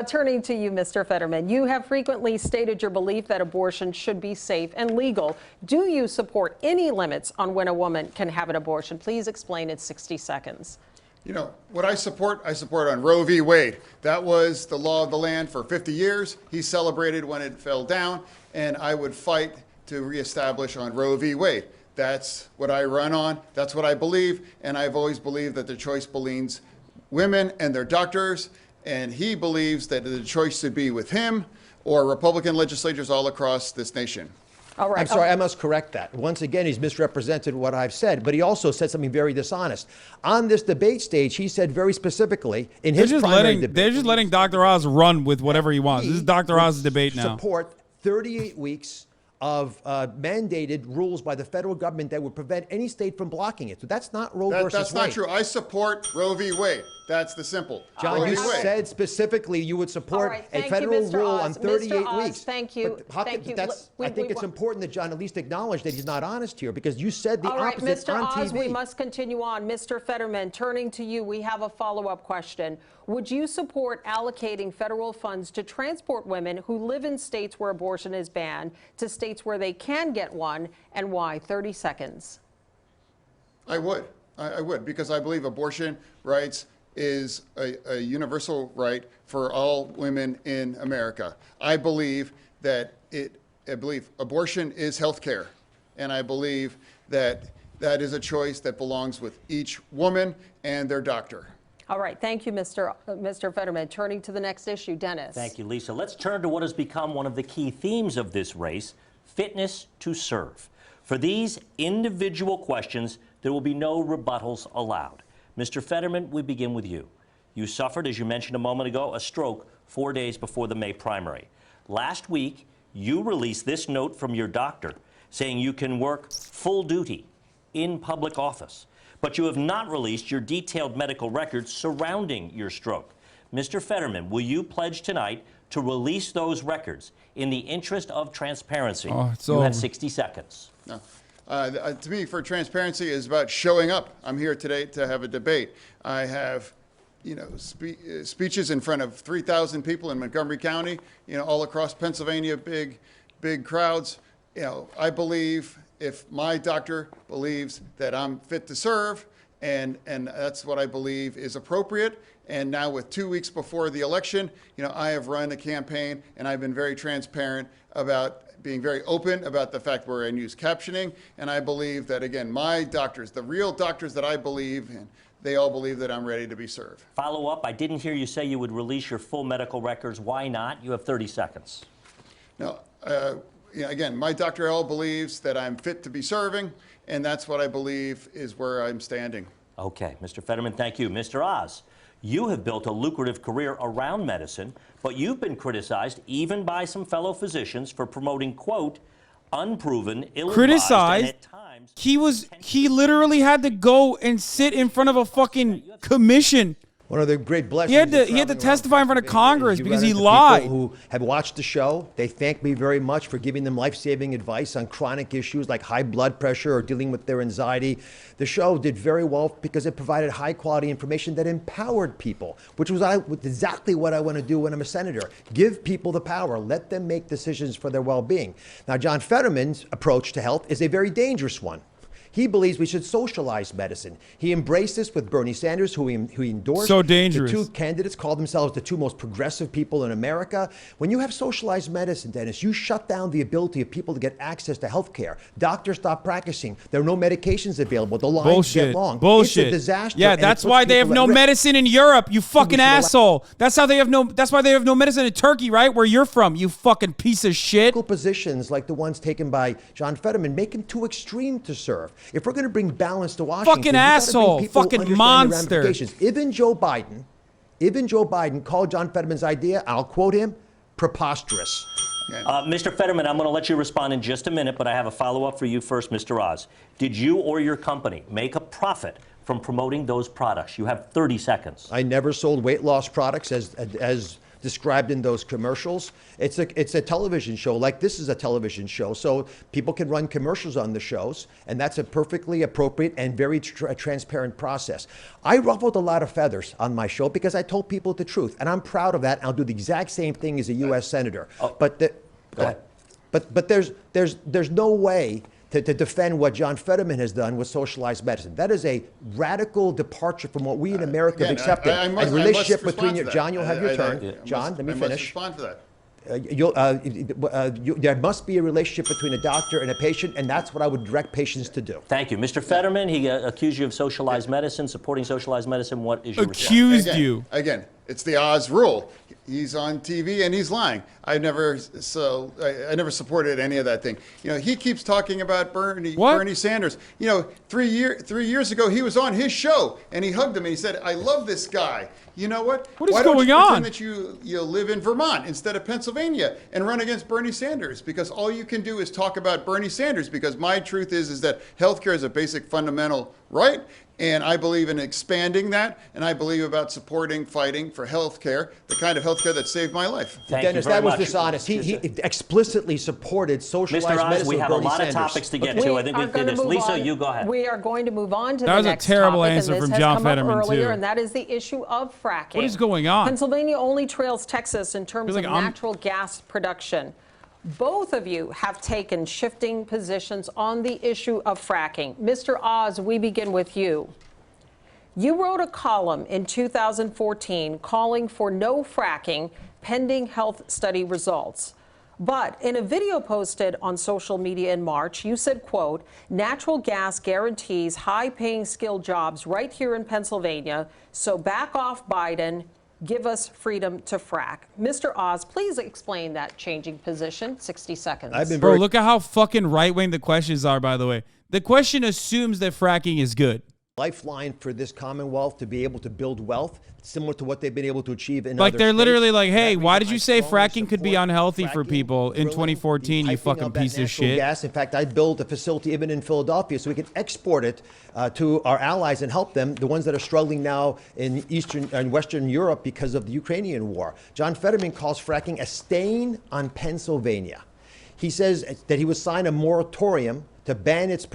Turning to you, Mr. Fetterman, you have frequently stated your belief that abortion should be safe and legal. Do you support any limits on when a woman can have an abortion? Please explain in 60 seconds. You know, what I support on Roe v. Wade. That was the law of the land for 50 years. He celebrated when it fell down, and I would fight to reestablish on Roe v. Wade. That's what I run on. That's what I believe, and I've always believed that the choice belongs women and their doctors, and he believes that the choice should be with him or Republican legislators all across this nation. All right. I'm sorry, I must correct that. Once again, he's misrepresented what I've said, but he also said something very dishonest. On this debate stage, he said very specifically in his primary debate. They're just letting Dr. Oz run with whatever he wants. This is Dr. Oz's debate now. Support 38 weeks of mandated rules by the federal government that would prevent any state from blocking it. So that's not Roe versus Wade. That's not true. I support Roe v. Wade. That's the simple. John, you said specifically you would support a federal rule on 38 weeks. Thank you. Thank you. I think it's important that John at least acknowledge that he's not honest here, because you said the opposite on TV. Mr. Oz, we must continue on. Mr. Fetterman, turning to you, we have a follow-up question. Would you support allocating federal funds to transport women who live in states where abortion is banned to states where they can get one, and why? 30 seconds. I would. I would, because I believe abortion rights is a universal right for all women in America. I believe that abortion is health care, and I believe that that is a choice that belongs with each woman and their doctor. All right. Thank you, Mr. Fetterman. Turning to the next issue, Dennis. Thank you, Lisa. Let's turn to what has become one of the key themes of this race, fitness to serve. For these individual questions, there will be no rebuttals allowed. Mr. Fetterman, we begin with you. You suffered, as you mentioned a moment ago, a stroke 4 days before the May primary. Last week, you released this note from your doctor saying you can work full duty in public office, but you have not released your detailed medical records surrounding your stroke. Mr. Fetterman, will you pledge tonight to release those records in the interest of transparency? You have 60 seconds. No. To me, for transparency is about showing up. I'm here today to have a debate. I have, speeches in front of 3,000 people in Montgomery County, all across Pennsylvania, big crowds. I believe if my doctor believes that I'm fit to serve, and that's what I believe is appropriate. And now with 2 weeks before the election, I have run a campaign, and I've been very transparent about being very open about the fact we're in use captioning. And I believe that, again, my doctors, the real doctors that I believe in, they all believe that I'm ready to be served. Follow up, I didn't hear you say you would release your full medical records. Why not? You have 30 seconds. No, again, my doctor all believes that I'm fit to be serving, and that's what I believe is where I'm standing. Okay, Mr. Fetterman, thank you. Mr. Oz, you have built a lucrative career around medicine, but you've been criticized even by some fellow physicians for promoting, quote, unproven, ill-advised, criticized? And at times, he literally had to go and sit in front of a fucking commission One of the great blessings. He had to testify in front of Congress because he lied. People who have watched the show, they thank me very much for giving them life-saving advice on chronic issues like high blood pressure or dealing with their anxiety. The show did very well because it provided high-quality information that empowered people, which was exactly what I want to do when I'm a senator. Give people the power. Let them make decisions for their well-being. Now, John Fetterman's approach to health is a very dangerous one. He believes we should socialize medicine. He embraced this with Bernie Sanders, who he endorsed. So dangerous. The two candidates call themselves the two most progressive people in America. When you have socialized medicine, Dennis, you shut down the ability of people to get access to health care. Doctors stop practicing. There are no medications available. The lines get long. Bullshit. It's a disaster. Yeah, that's why they have no medicine in Europe, you fucking asshole. That's why they have no medicine in Turkey, right? Where you're from, you fucking piece of shit. Positions like the ones taken by John Fetterman make him too extreme to serve. If we're going to bring balance to Washington, fucking asshole, fucking monster. Even Joe Biden called John Fetterman's idea, I'll quote him, preposterous. Mr. Fetterman, I'm going to let you respond in just a minute, but I have a follow-up for you first, Mr. Oz. Did you or your company make a profit from promoting those products? You have 30 seconds. I never sold weight loss products as described in those commercials. It's a television show, like this is a television show, so people can run commercials on the shows, and that's a perfectly appropriate and very transparent process. I ruffled a lot of feathers on my show because I told people the truth, and I'm proud of that. I'll do the exact same thing as a U.S. senator. But there's no way to defend what John Fetterman has done with socialized medicine. That is a radical departure from what we in America have accepted. A relationship between you, John, you'll have your turn. John, let me finish. I must respond to that. There must be a relationship between a doctor and a patient, and that's what I would direct patients to do. Thank you. Mr. Fetterman, he accused you of socialized medicine, supporting socialized medicine. What is your response? Accused you. Again, it's the Oz rule. He's on TV and he's lying. I never supported any of that thing. You know, he keeps talking about Bernie Sanders. You know, 3 years ago he was on his show and he hugged him and he said, "I love this guy." You know what? What is Why going don't you on? pretend that you live in Vermont instead of Pennsylvania and run against Bernie Sanders? Because all you can do is talk about Bernie Sanders. Because my truth is that healthcare is a basic fundamental right. And I believe in expanding that, and I believe about fighting for health care, the kind of health care that saved my life. Dennis, that was dishonest. He explicitly supported socialized Mr. Oz, medicine. we have a lot of topics to get to. I think we did this. Lisa, you go ahead. We are going to move on to that the next topic. That was a terrible answer and this from has John come up Fetterman, earlier, too. And that is the issue of fracking. What is going on? Pennsylvania only trails Texas in terms of natural gas production. Both of you have taken shifting positions on the issue of fracking. Mr. Oz, we begin with you. You wrote a column in 2014 calling for no fracking pending health study results. But in a video posted on social media in March, you said, quote, "Natural gas guarantees high-paying skilled jobs right here in Pennsylvania, so back off Biden, give us freedom to frack." Mr. Oz, please explain that changing position. 60 seconds. Bro, look at how fucking right-wing the questions are, by the way. The question assumes that fracking is good. Lifeline for this Commonwealth to be able to build wealth, similar to what they've been able to achieve in like other they're states. literally like, hey, why did you say fracking could be unhealthy for people in 2014, you fucking piece of shit? Gas. In fact, I'd build a facility even in Philadelphia so we can export it to our allies and help them, the ones that are struggling now in Eastern and Western Europe because of the Ukrainian war. John Fetterman calls fracking a stain on Pennsylvania. He says that he would sign a moratorium to ban its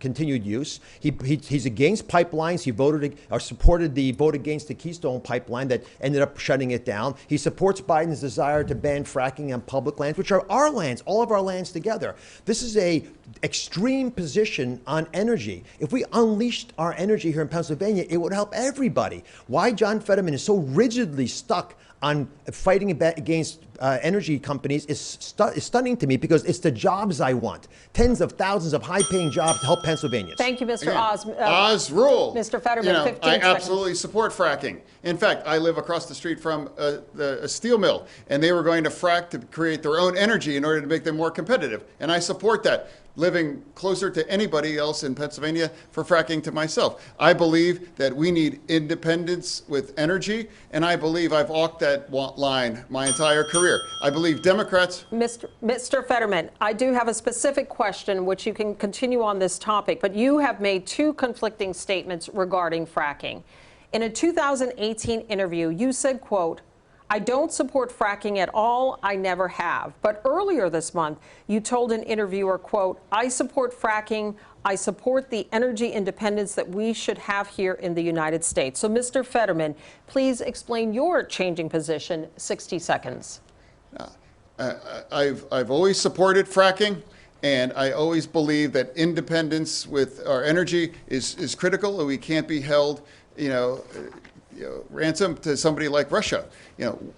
continued use. He's against pipelines. He voted or supported the vote against the Keystone pipeline that ended up shutting it down. He supports Biden's desire to ban fracking on public lands, which are our lands, all of our lands together. This is a extreme position on energy. If we unleashed our energy here in Pennsylvania, it would help everybody. Why John Fetterman is so rigidly stuck on fighting against energy companies is stunning to me, because it's the jobs I want. Tens of thousands of high-paying jobs to help Pennsylvanians. Thank you, Mr. Oz. Oz rule. Mr. Fetterman, 15 I seconds. absolutely support fracking. In fact, I live across the street from a steel mill, and they were going to frack to create their own energy in order to make them more competitive. And I support that, living closer to anybody else in Pennsylvania for fracking to myself. I believe that we need independence with energy, and I believe I've walked that line my entire career. I believe Democrats... Mr. Fetterman, I do have a specific question which you can continue on this topic, but you have made two conflicting statements regarding fracking. In a 2018 interview, you said, quote, "I don't support fracking at all. I never have." But earlier this month, you told an interviewer, quote, "I support fracking. I support the energy independence that we should have here in the United States." So, Mr. Fetterman, please explain your changing position. 60 seconds. I've always supported fracking, and I always believe that independence with our energy is critical, and we can't be held, ransom to somebody like Russia.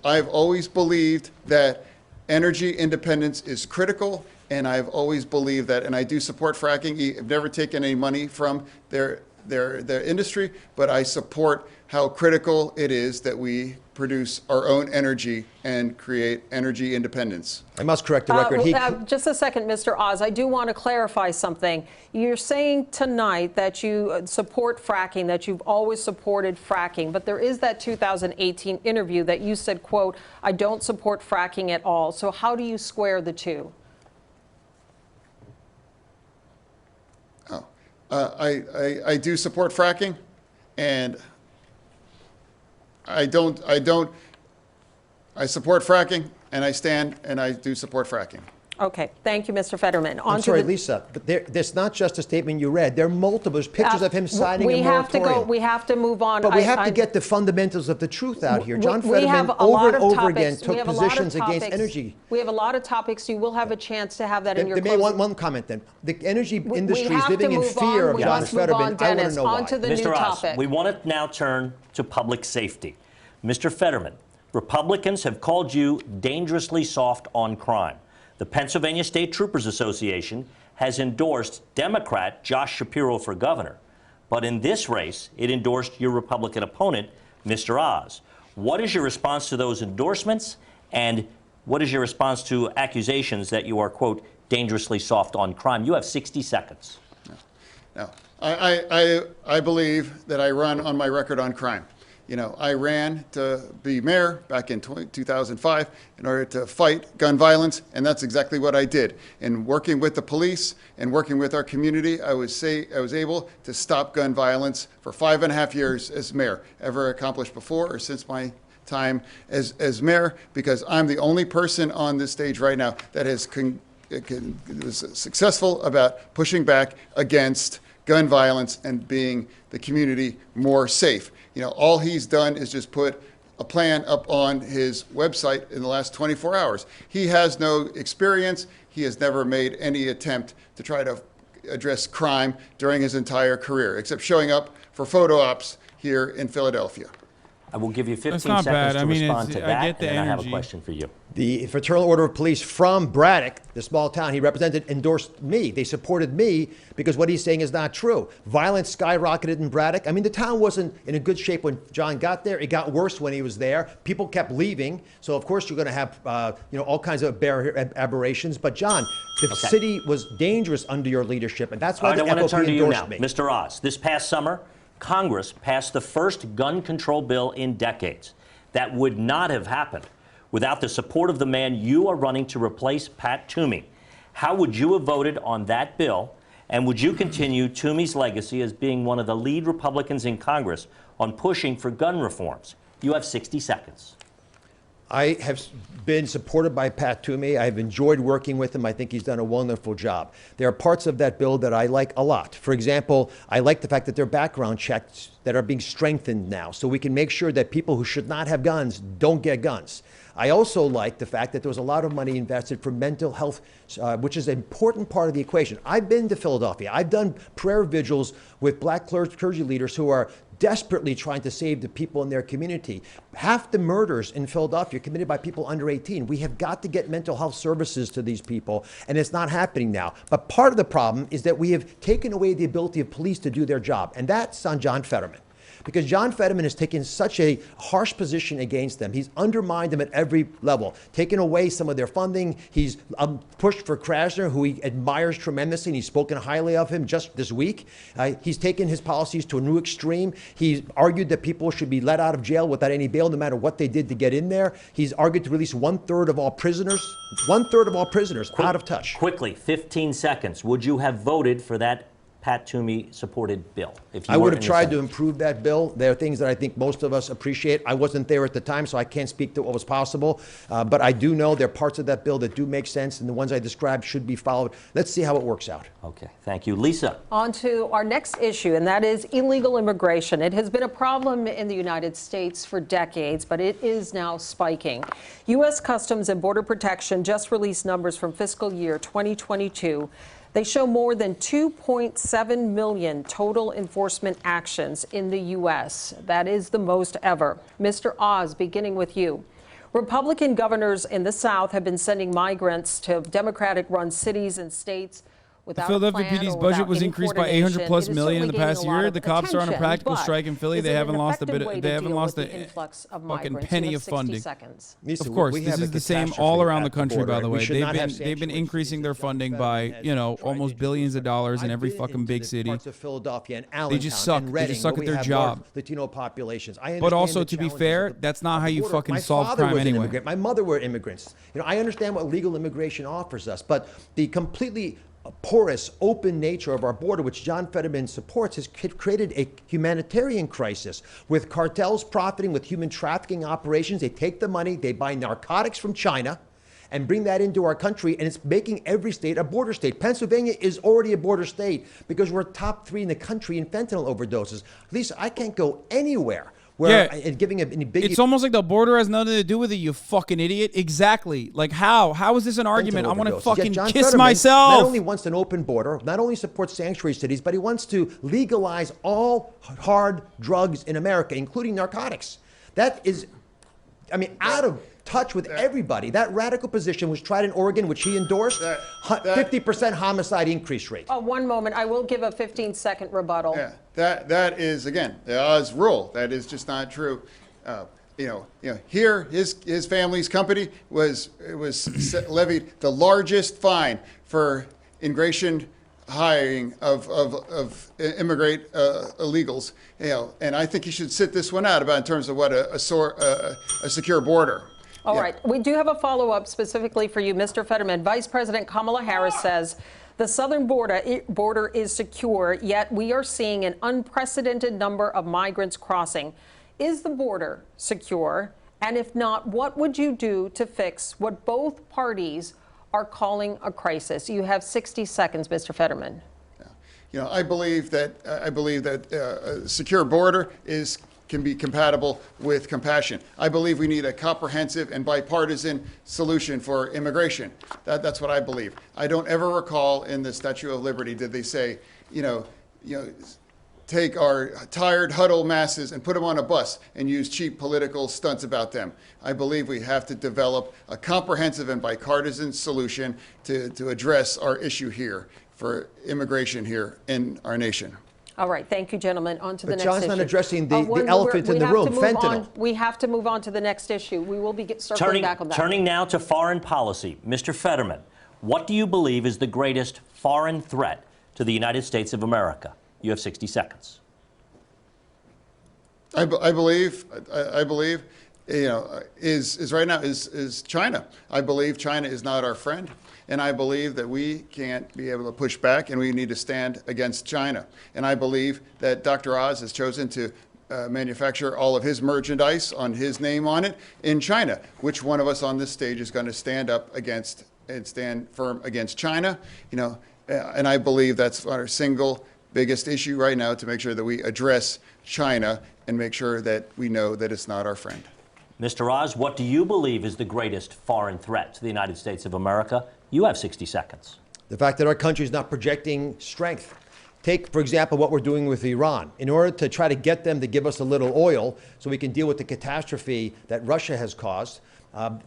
I've always believed that energy independence is critical, and I've always believed that, and I do support fracking. I've never taken any money from their industry, but I support how critical it is that we produce our own energy and create energy independence. I must correct the record. Just a second, Mr. Oz. I do want to clarify something. You're saying tonight that you support fracking, that you've always supported fracking, but there is that 2018 interview that you said, quote, "I don't support fracking at all." So how do you square the two? I do support fracking, and I support fracking, and I do support fracking. Okay, thank you, Mr. Fetterman. I'm sorry, Lisa, but there's not just a statement you read. There are multiple pictures of him signing a moratorium. We have to move on. But we have to get the fundamentals of the truth out here. John Fetterman over and over again took positions against energy. We have a lot of topics. You will have a chance to have that in your closing. There may one comment then. The energy industry is living in fear of John Fetterman. I want to know why. Mr. Oz, we want to now turn to public safety. Mr. Fetterman, Republicans have called you dangerously soft on crime. The Pennsylvania State Troopers Association has endorsed Democrat Josh Shapiro for governor. But in this race, it endorsed your Republican opponent, Mr. Oz. What is your response to those endorsements? And what is your response to accusations that you are, quote, dangerously soft on crime? You have 60 seconds. No. I believe that I run on my record on crime. I ran to be mayor back in 2005 in order to fight gun violence, and that's exactly what I did. And working with the police and working with our community, I was able to stop gun violence for 5.5 years as mayor, ever accomplished before or since my time as mayor, because I'm the only person on this stage right now that was successful about pushing back against gun violence and being the community more safe. All he's done is just put a plan up on his website in the last 24 hours. He has no experience. He has never made any attempt to try to address crime during his entire career, except showing up for photo ops here in Philadelphia. I will give you 15 seconds to respond to that, and then I have a question for you. The Fraternal Order of Police from Braddock, the small town he represented, endorsed me. They supported me because what he's saying is not true. Violence skyrocketed in Braddock. I mean, the town wasn't in a good shape when John got there. It got worse when he was there. People kept leaving. So, of course, you're going to have all kinds of aberrations. But, John, the city was dangerous under your leadership, and that's why the FOP endorsed me. I want to turn to you now. Mr. Oz, this past summer, Congress passed the first gun control bill in decades. That would not have happened without the support of the man you are running to replace, Pat Toomey. How would you have voted on that bill, and would you continue Toomey's legacy as being one of the lead Republicans in Congress on pushing for gun reforms? You have 60 seconds. I have been supported by Pat Toomey. I've enjoyed working with him. I think he's done a wonderful job. There are parts of that bill that I like a lot. For example, I like the fact that there are background checks that are being strengthened now, so we can make sure that people who should not have guns don't get guns. I also like the fact that there was a lot of money invested for mental health, which is an important part of the equation. I've been to Philadelphia. I've done prayer vigils with black clergy leaders who are desperately trying to save the people in their community. Half the murders in Philadelphia are committed by people under 18. We have got to get mental health services to these people, and it's not happening now. But part of the problem is that we have taken away the ability of police to do their job, and that's on John Fetterman. Because John Fetterman has taken such a harsh position against them. He's undermined them at every level, taken away some of their funding. He's pushed for Krasner, who he admires tremendously, and he's spoken highly of him just this week. He's taken his policies to a new extreme. He's argued that people should be let out of jail without any bail, no matter what they did to get in there. He's argued to release 1/3 of all prisoners. 1/3 of all prisoners out of touch. Quickly, 15 seconds. Would you have voted for that Pat Toomey supported bill? If you I were would have in the tried Senate? to improve that bill. There are things that I think most of us appreciate. I wasn't there at the time, so I can't speak to what was possible. But I do know there are parts of that bill that do make sense, and the ones I described should be followed. Let's see how it works out. Okay, thank you. Lisa. On to our next issue, and that is illegal immigration. It has been a problem in the United States for decades, but it is now spiking. U.S. Customs and Border Protection just released numbers from fiscal year 2022. They show more than 2.7 million total enforcement actions in the U.S. That is the most ever. Mr. Oz, beginning with you. Republican governors in the South have been sending migrants to Democratic-run cities and states The without Philadelphia a plan PD's or budget without was any increased by coordination. 800 plus It is million in the certainly past gaining a lot year. of The cops are on a attention, practical but strike in Philly. is They it haven't an lost a effective bit. way They to haven't deal lost with a the influx of fucking migrants? penny You have of 60 funding. seconds. Lisa, Of course, we this have is a the same catastrophe all around the at the country. By border. the We way, should not have they've been increasing their funding by almost billions of dollars in every fucking big city. Parts of Philadelphia and Allentown They just suck. and They Reading, just suck where at we their have job. large Latino populations. I But understand also, the to be challenges fair, of the- that's not of how the you border. fucking My solve father crime was an anyway. immigrant. My mother were immigrants. I understand what legal immigration offers us, but the completely porous, open nature of our border, which John Fetterman supports, has created a humanitarian crisis with cartels profiting with human trafficking operations. They take the money, they buy narcotics from China and bring that into our country, and it's making every state a border state. Pennsylvania is already a border state because we're top 3 in the country in fentanyl overdoses. Lisa, I can't go anywhere where and giving a big. It's almost like the border has nothing to do with it, you fucking idiot. Exactly. Like how? How is this an argument? I want to fucking John kiss Fetterman myself. Not only wants an open border, not only supports sanctuary cities, but he wants to legalize all hard drugs in America, including narcotics. That is, I mean, out of touch with everybody. That radical position was tried in Oregon, which he endorsed. 50% homicide increase rate. Oh, one moment. I will give a 15-second rebuttal. Yeah, that is, again, the Oz rule. That is just not true. Here, his family's company was levied the largest fine for immigration hiring of immigrant illegals. And I think he should sit this one out about in terms of what a secure border. All right. We do have a follow-up specifically for you, Mr. Fetterman. Vice President Kamala Harris says the southern border is secure, yet we are seeing an unprecedented number of migrants crossing. Is the border secure? And if not, what would you do to fix what both parties are calling a crisis? You have 60 seconds, Mr. Fetterman. I believe that a secure border can be compatible with compassion. I believe we need a comprehensive and bipartisan solution for immigration. That's what I believe. I don't ever recall in the Statue of Liberty did they say, take our tired, huddled masses and put them on a bus and use cheap political stunts about them. I believe we have to develop a comprehensive and bipartisan solution to address our issue here for immigration here in our nation. All right. Thank you, gentlemen. On to the But next John's issue. not addressing the elephant in the room, fentanyl. We have to move on to the next issue. We will be circling back on that. Turning now to foreign policy. Mr. Fetterman, what do you believe is the greatest foreign threat to the United States of America? You have 60 seconds. I believe is right now is China. I believe China is not our friend, and I believe that we can't be able to push back, and we need to stand against China. And I believe that Dr. Oz has chosen to manufacture all of his merchandise on his name on it in China. Which one of us on this stage is going to stand up against and stand firm against China? And I believe that's our single biggest issue right now, to make sure that we address China and make sure that we know that it's not our friend. Mr. Oz, what do you believe is the greatest foreign threat to the United States of America? You have 60 seconds. The fact that our country is not projecting strength. Take, for example, what we're doing with Iran. In order to try to get them to give us a little oil so we can deal with the catastrophe that Russia has caused,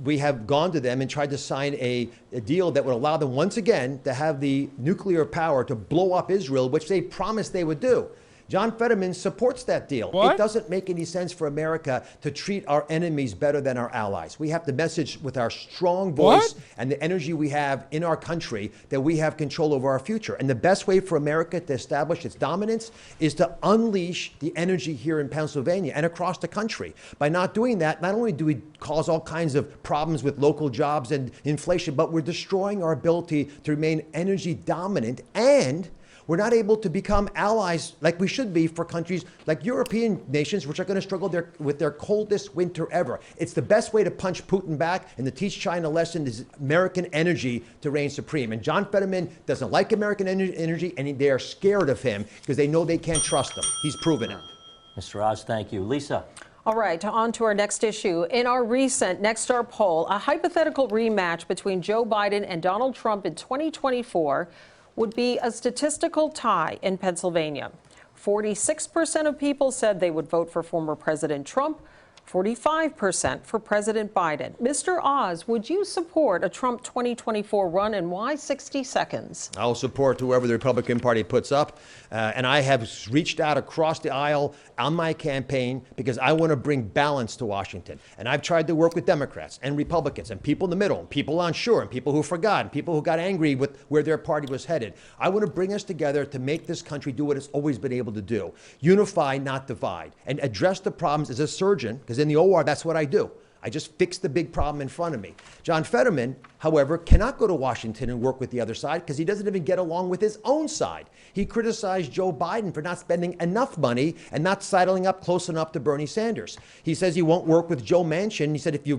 we have gone to them and tried to sign a deal that would allow them once again to have the nuclear power to blow up Israel, which they promised they would do. John Fetterman supports that deal. What? It doesn't make any sense for America to treat our enemies better than our allies. We have to message with our strong voice and the energy we have in our country that we have control over our future. And the best way for America to establish its dominance is to unleash the energy here in Pennsylvania and across the country. By not doing that, not only do we cause all kinds of problems with local jobs and inflation, but we're destroying our ability to remain energy dominant, and We're not able to become allies like we should be for countries like European nations, which are going to struggle with their coldest winter ever. It's the best way to punch Putin back and to teach China a lesson is American energy to reign supreme. And John Fetterman doesn't like American energy, and they are scared of him because they know they can't trust him. He's proven it. Mr. Oz, thank you. Lisa. All right, on to our next issue. In our recent Nexstar poll, a hypothetical rematch between Joe Biden and Donald Trump in 2024 would be a statistical tie in Pennsylvania. 46% of people said they would vote for former President Trump, 45% for President Biden. Mr. Oz, would you support a Trump 2024 run, and why 60 seconds? I'll support whoever the Republican Party puts up. And I have reached out across the aisle on my campaign because I want to bring balance to Washington. And I've tried to work with Democrats and Republicans and people in the middle and people unsure and people who forgot and people who got angry with where their party was headed. I want to bring us together to make this country do what it's always been able to do. Unify, not divide, and address the problems as a surgeon, because in the OR, that's what I do. I just fix the big problem in front of me. John Fetterman, however, cannot go to Washington and work with the other side because he doesn't even get along with his own side. He criticized Joe Biden for not spending enough money and not sidling up close enough to Bernie Sanders. He says he won't work with Joe Manchin. He said, if you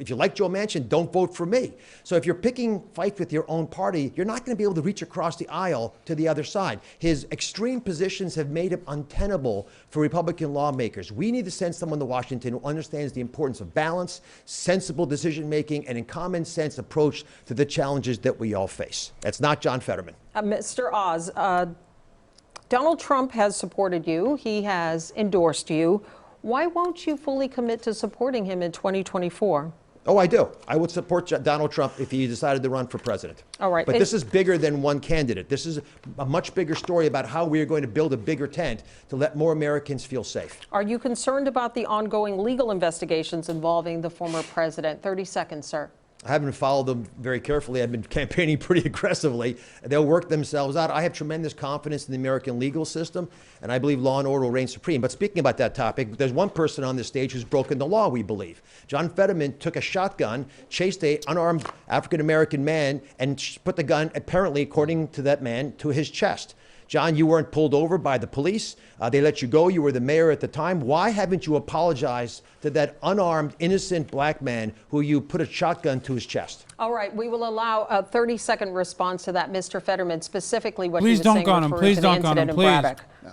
like Joe Manchin, don't vote for me. So if you're picking fights with your own party, you're not going to be able to reach across the aisle to the other side. His extreme positions have made him untenable for Republican lawmakers. We need to send someone to Washington who understands the importance of balance, sensible decision-making, and a common sense approach to the challenges that we all face. That's not John Fetterman. Mr. Oz, Donald Trump has supported you. He has endorsed you. Why won't you fully commit to supporting him in 2024? Oh, I do. I would support Donald Trump if he decided to run for president. All right. But this is bigger than one candidate. This is a much bigger story about how we are going to build a bigger tent to let more Americans feel safe. Are you concerned about the ongoing legal investigations involving the former president? 30 seconds, sir. I haven't followed them very carefully. I've been campaigning pretty aggressively. They'll work themselves out. I have tremendous confidence in the American legal system, and I believe law and order will reign supreme. But speaking about that topic, there's one person on this stage who's broken the law, we believe. John Fetterman took a shotgun, chased an unarmed African-American man, and put the gun, apparently, according to that man, to his chest. John, you weren't pulled over by the police. They let you go. You were the mayor at the time. Why haven't you apologized to that unarmed, innocent black man who you put a shotgun to his chest? All right. We will allow a 30-second response to that, Mr. Fetterman, specifically what Please he was saying dunk on him. Please dunk on him. Please. No,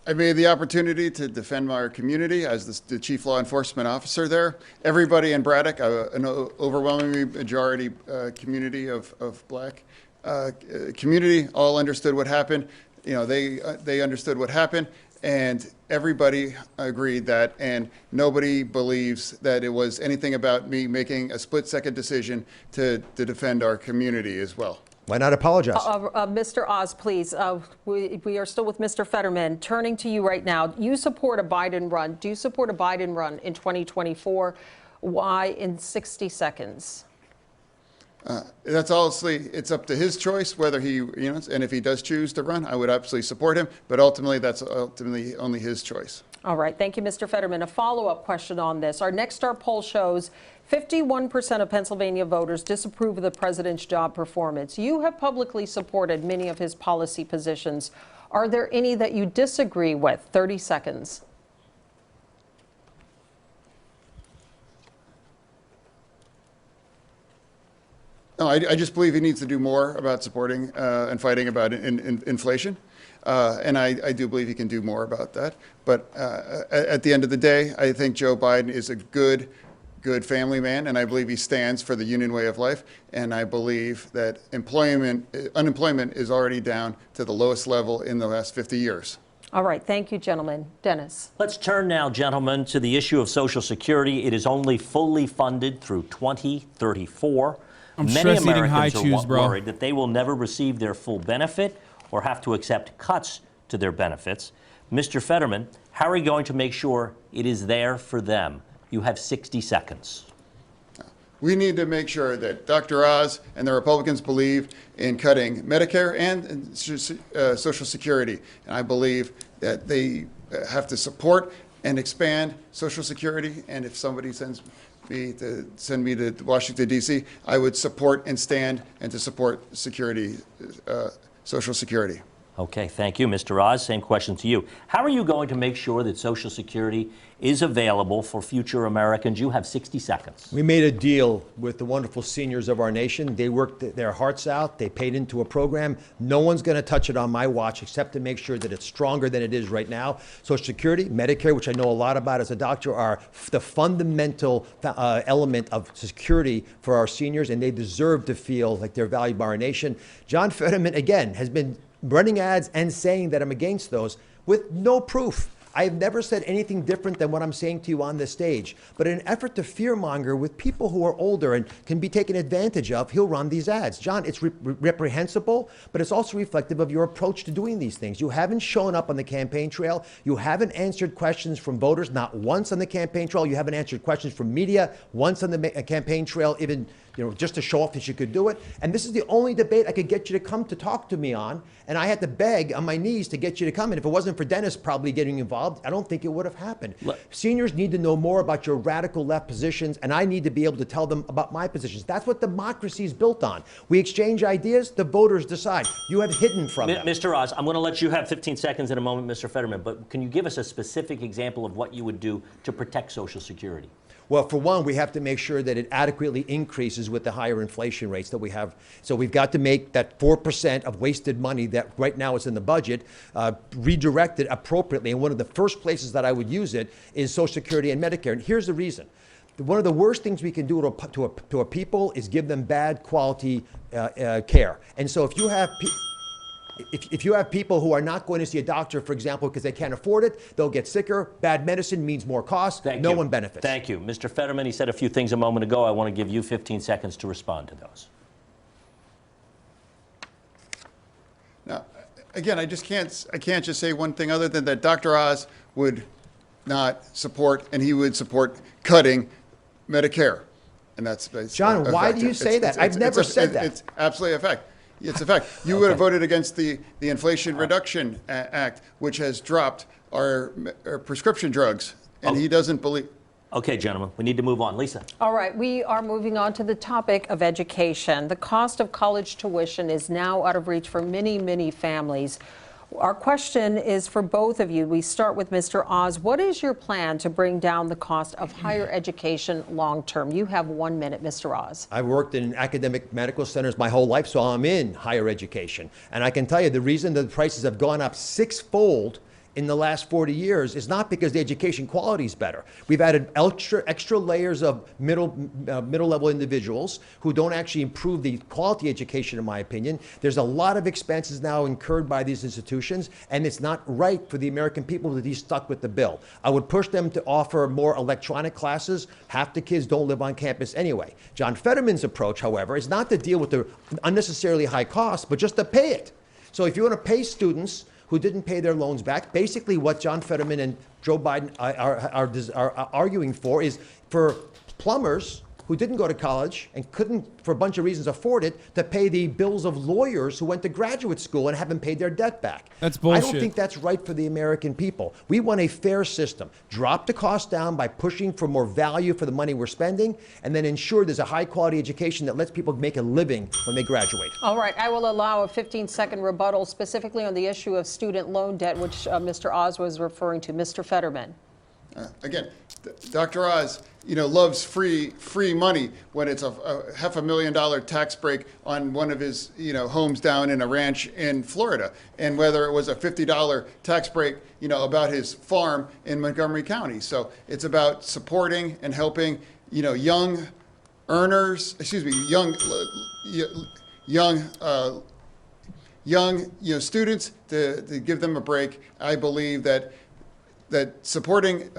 I made the opportunity to defend our community as the chief law enforcement officer there. Everybody in Braddock, an overwhelmingly majority community of black community, all understood what happened. You know, they understood what happened, and everybody agreed that, and nobody believes that it was anything about me making a split-second decision to defend our community as well. Why not apologize? Mr. Oz, please. We are still with Mr. Fetterman. Turning to you right now, you support a Biden run. Do you support a Biden run in 2024? Why in 60 seconds? That's obviously, it's up to his choice whether he, and if he does choose to run, I would absolutely support him. But ultimately, that's ultimately only his choice. All right. Thank you, Mr. Fetterman. A follow-up question on this. Our Nexstar poll shows 51% of Pennsylvania voters disapprove of the president's job performance. You have publicly supported many of his policy positions. Are there any that you disagree with? 30 seconds. No, I just believe he needs to do more about supporting and fighting about inflation. And I do believe he can do more about that. But at the end of the day, I think Joe Biden is a good family man, and I believe he stands for the union way of life. And I believe that unemployment is already down to the lowest level in the last 50 years. All right. Thank you, gentlemen. Dennis. Let's turn now, gentlemen, to the issue of Social Security. It is only fully funded through 2034. Many Americans are worried that they will never receive their full benefit or have to accept cuts to their benefits. Mr. Fetterman, how are you going to make sure it is there for them? You have 60 seconds. We need to make sure that Dr. Oz and the Republicans believe in cutting Medicare and Social Security. And I believe that they have to support and expand Social Security. And if somebody send me to Washington, D.C., I would support and stand and to support Social Security. Okay, thank you. Mr. Oz, same question to you. How are you going to make sure that Social Security is available for future Americans? You have 60 seconds. We made a deal with the wonderful seniors of our nation. They worked their hearts out. They paid into a program. No one's going to touch it on my watch except to make sure that it's stronger than it is right now. Social Security, Medicare, which I know a lot about as a doctor, are the fundamental element of security for our seniors, and they deserve to feel like they're valued by our nation. John Fetterman, again, has been running ads and saying that I'm against those with no proof. I have never said anything different than what I'm saying to you on this stage. But in an effort to fearmonger with people who are older and can be taken advantage of, he'll run these ads. John, it's reprehensible, but it's also reflective of your approach to doing these things. You haven't shown up on the campaign trail. You haven't answered questions from voters, not once on the campaign trail. You haven't answered questions from media once on the campaign trail, even just to show off that you could do it. And this is the only debate I could get you to come to talk to me on. And I had to beg on my knees to get you to come. And if it wasn't for Dennis probably getting involved, I don't think it would have happened. Seniors need to know more about your radical left positions, and I need to be able to tell them about my positions. That's what democracy is built on. We exchange ideas, the voters decide. You have hidden from them. Mr. Oz, I'm going to let you have 15 seconds in a moment, Mr. Fetterman, but can you give us a specific example of what you would do to protect Social Security? Well, for one, we have to make sure that it adequately increases with the higher inflation rates that we have. So we've got to make that 4% of wasted money that right now is in the budget redirected appropriately. And one of the first places that I would use it is Social Security and Medicare. And here's the reason. One of the worst things we can do to a people is give them bad quality care. And so if you have if you have people who are not going to see a doctor, for example, because they can't afford it, they'll get sicker. Bad medicine means more cost. No one benefits. Thank you. Mr. Fetterman, he said a few things a moment ago. I want to give you 15 seconds to respond to those. Now, again, I can't just say one thing other than that Dr. Oz would not support, and he would support cutting Medicare. And that's John, why do you say that? I've never said that. It's absolutely a fact. It's a fact. You would have voted against the Inflation Reduction Act, which has dropped our prescription drugs, and he doesn't believe. Okay, gentlemen, we need to move on. Lisa. All right, we are moving on to the topic of education. The cost of college tuition is now out of reach for many, many families. Our question is for both of you. We start with Mr. Oz. What is your plan to bring down the cost of higher education long term? You have 1 minute, Mr. Oz. I've worked in academic medical centers my whole life, so I'm in higher education. And I can tell you the reason the prices have gone up sixfold in the last 40 years is not because the education quality is better. We've added extra layers of middle-level individuals who don't actually improve the quality education, in my opinion. There's a lot of expenses now incurred by these institutions, and it's not right for the American people to be stuck with the bill. I would push them to offer more electronic classes. Half the kids don't live on campus anyway. John Fetterman's approach, however, is not to deal with the unnecessarily high costs, but just to pay it. So if you want to pay students who didn't pay their loans back, basically what John Fetterman and Joe Biden are arguing for is for plumbers who didn't go to college and couldn't, for a bunch of reasons, afford it, to pay the bills of lawyers who went to graduate school and haven't paid their debt back. That's bullshit. I don't think that's right for the American people. We want a fair system. Drop the cost down by pushing for more value for the money we're spending, and then ensure there's a high-quality education that lets people make a living when they graduate. All right, I will allow a 15-second rebuttal specifically on the issue of student loan debt, which Mr. Oz was referring to. Mr. Fetterman. Again, Dr. Oz, loves free money when it's a $500,000 tax break on one of his, homes down in a ranch in Florida, and whether it was a $50 tax break, about his farm in Montgomery County. So it's about supporting and helping, young earners, young students to give them a break. I believe that supporting.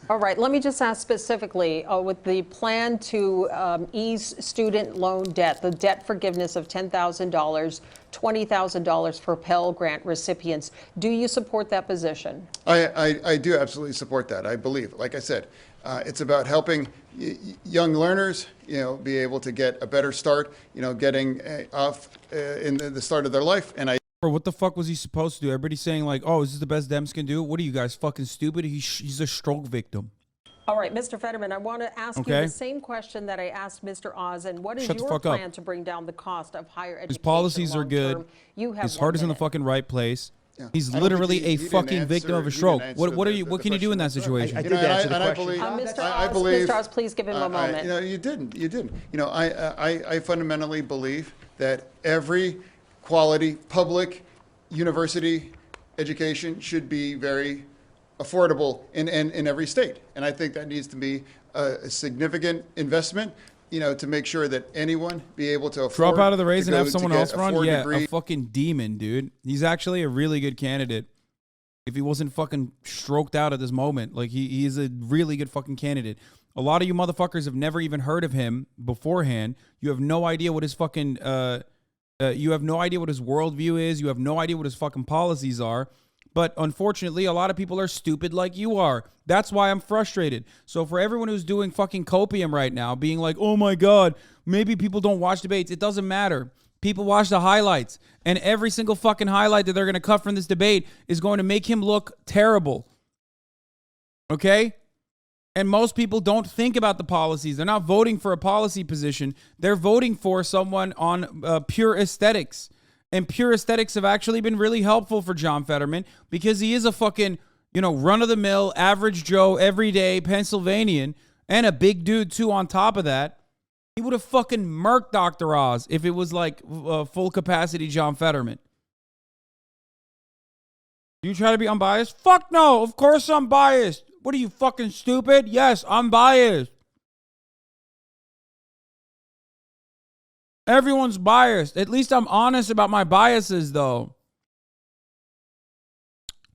All right, let me just ask specifically with the plan to ease student loan debt, the debt forgiveness of $10,000, $20,000 for Pell Grant recipients. Do you support that position? I do absolutely support that. I believe, like I said, it's about helping young learners, be able to get a better start, getting off in the start of their life. And what the fuck was he supposed to do? Everybody's saying like, oh, is this the best Dems can do? What are you guys, fucking stupid? He's a stroke victim. All right, Mr. Fetterman, I want to ask you the same question that I asked Mr. Oz. And what is your plan to bring down the cost of higher education? His policies are good. His heart is in the fucking right place. Yeah. He's literally a fucking victim of a stroke. What can you do in that situation? I did answer the question. Mr. Oz, please give him a moment. You didn't. I fundamentally believe that every quality public university education should be very affordable in every state. And I think that needs to be a significant investment, to make sure that anyone be able to afford. Drop out of the race and have someone else run? Yeah, a fucking demon, dude. He's actually a really good candidate. If he wasn't fucking stroked out at this moment, like he is a really good fucking candidate. A lot of you motherfuckers have never even heard of him beforehand. You have no idea what his fucking, you have no idea what his worldview is. You have no idea what his fucking policies are. But unfortunately, a lot of people are stupid like you are. That's why I'm frustrated. So for everyone who's doing fucking copium right now, being like, oh my God, maybe people don't watch debates. It doesn't matter. People watch the highlights. And every single fucking highlight that they're going to cut from this debate is going to make him look terrible. Okay? And most people don't think about the policies. They're not voting for a policy position. They're voting for someone on pure aesthetics. And pure aesthetics have actually been really helpful for John Fetterman because he is a fucking, run-of-the-mill, average Joe, everyday Pennsylvanian, and a big dude, too, on top of that. He would have fucking murked Dr. Oz if it was like full-capacity John Fetterman. Do you try to be unbiased? Fuck no, of course I'm biased. What are you, fucking stupid? Yes, I'm biased. Everyone's biased. At least I'm honest about my biases, though.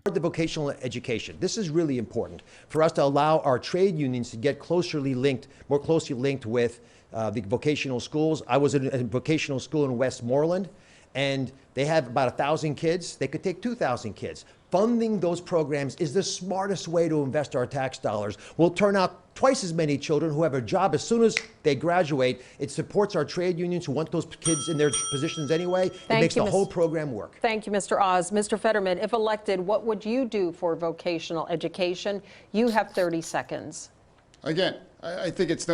The vocational education. This is really important for us to allow our trade unions to get more closely linked with the vocational schools. I was in a vocational school in Westmoreland, and they have about 1,000 kids. They could take 2,000 kids. Funding those programs is the smartest way to invest our tax dollars. We'll turn out twice as many children who have a job as soon as they graduate. It supports our trade unions who want those kids in their positions anyway. It makes the whole program work. Thank you, Mr. Oz. Mr. Fetterman, if elected, what would you do for vocational education? You have 30 seconds. Again, I think it's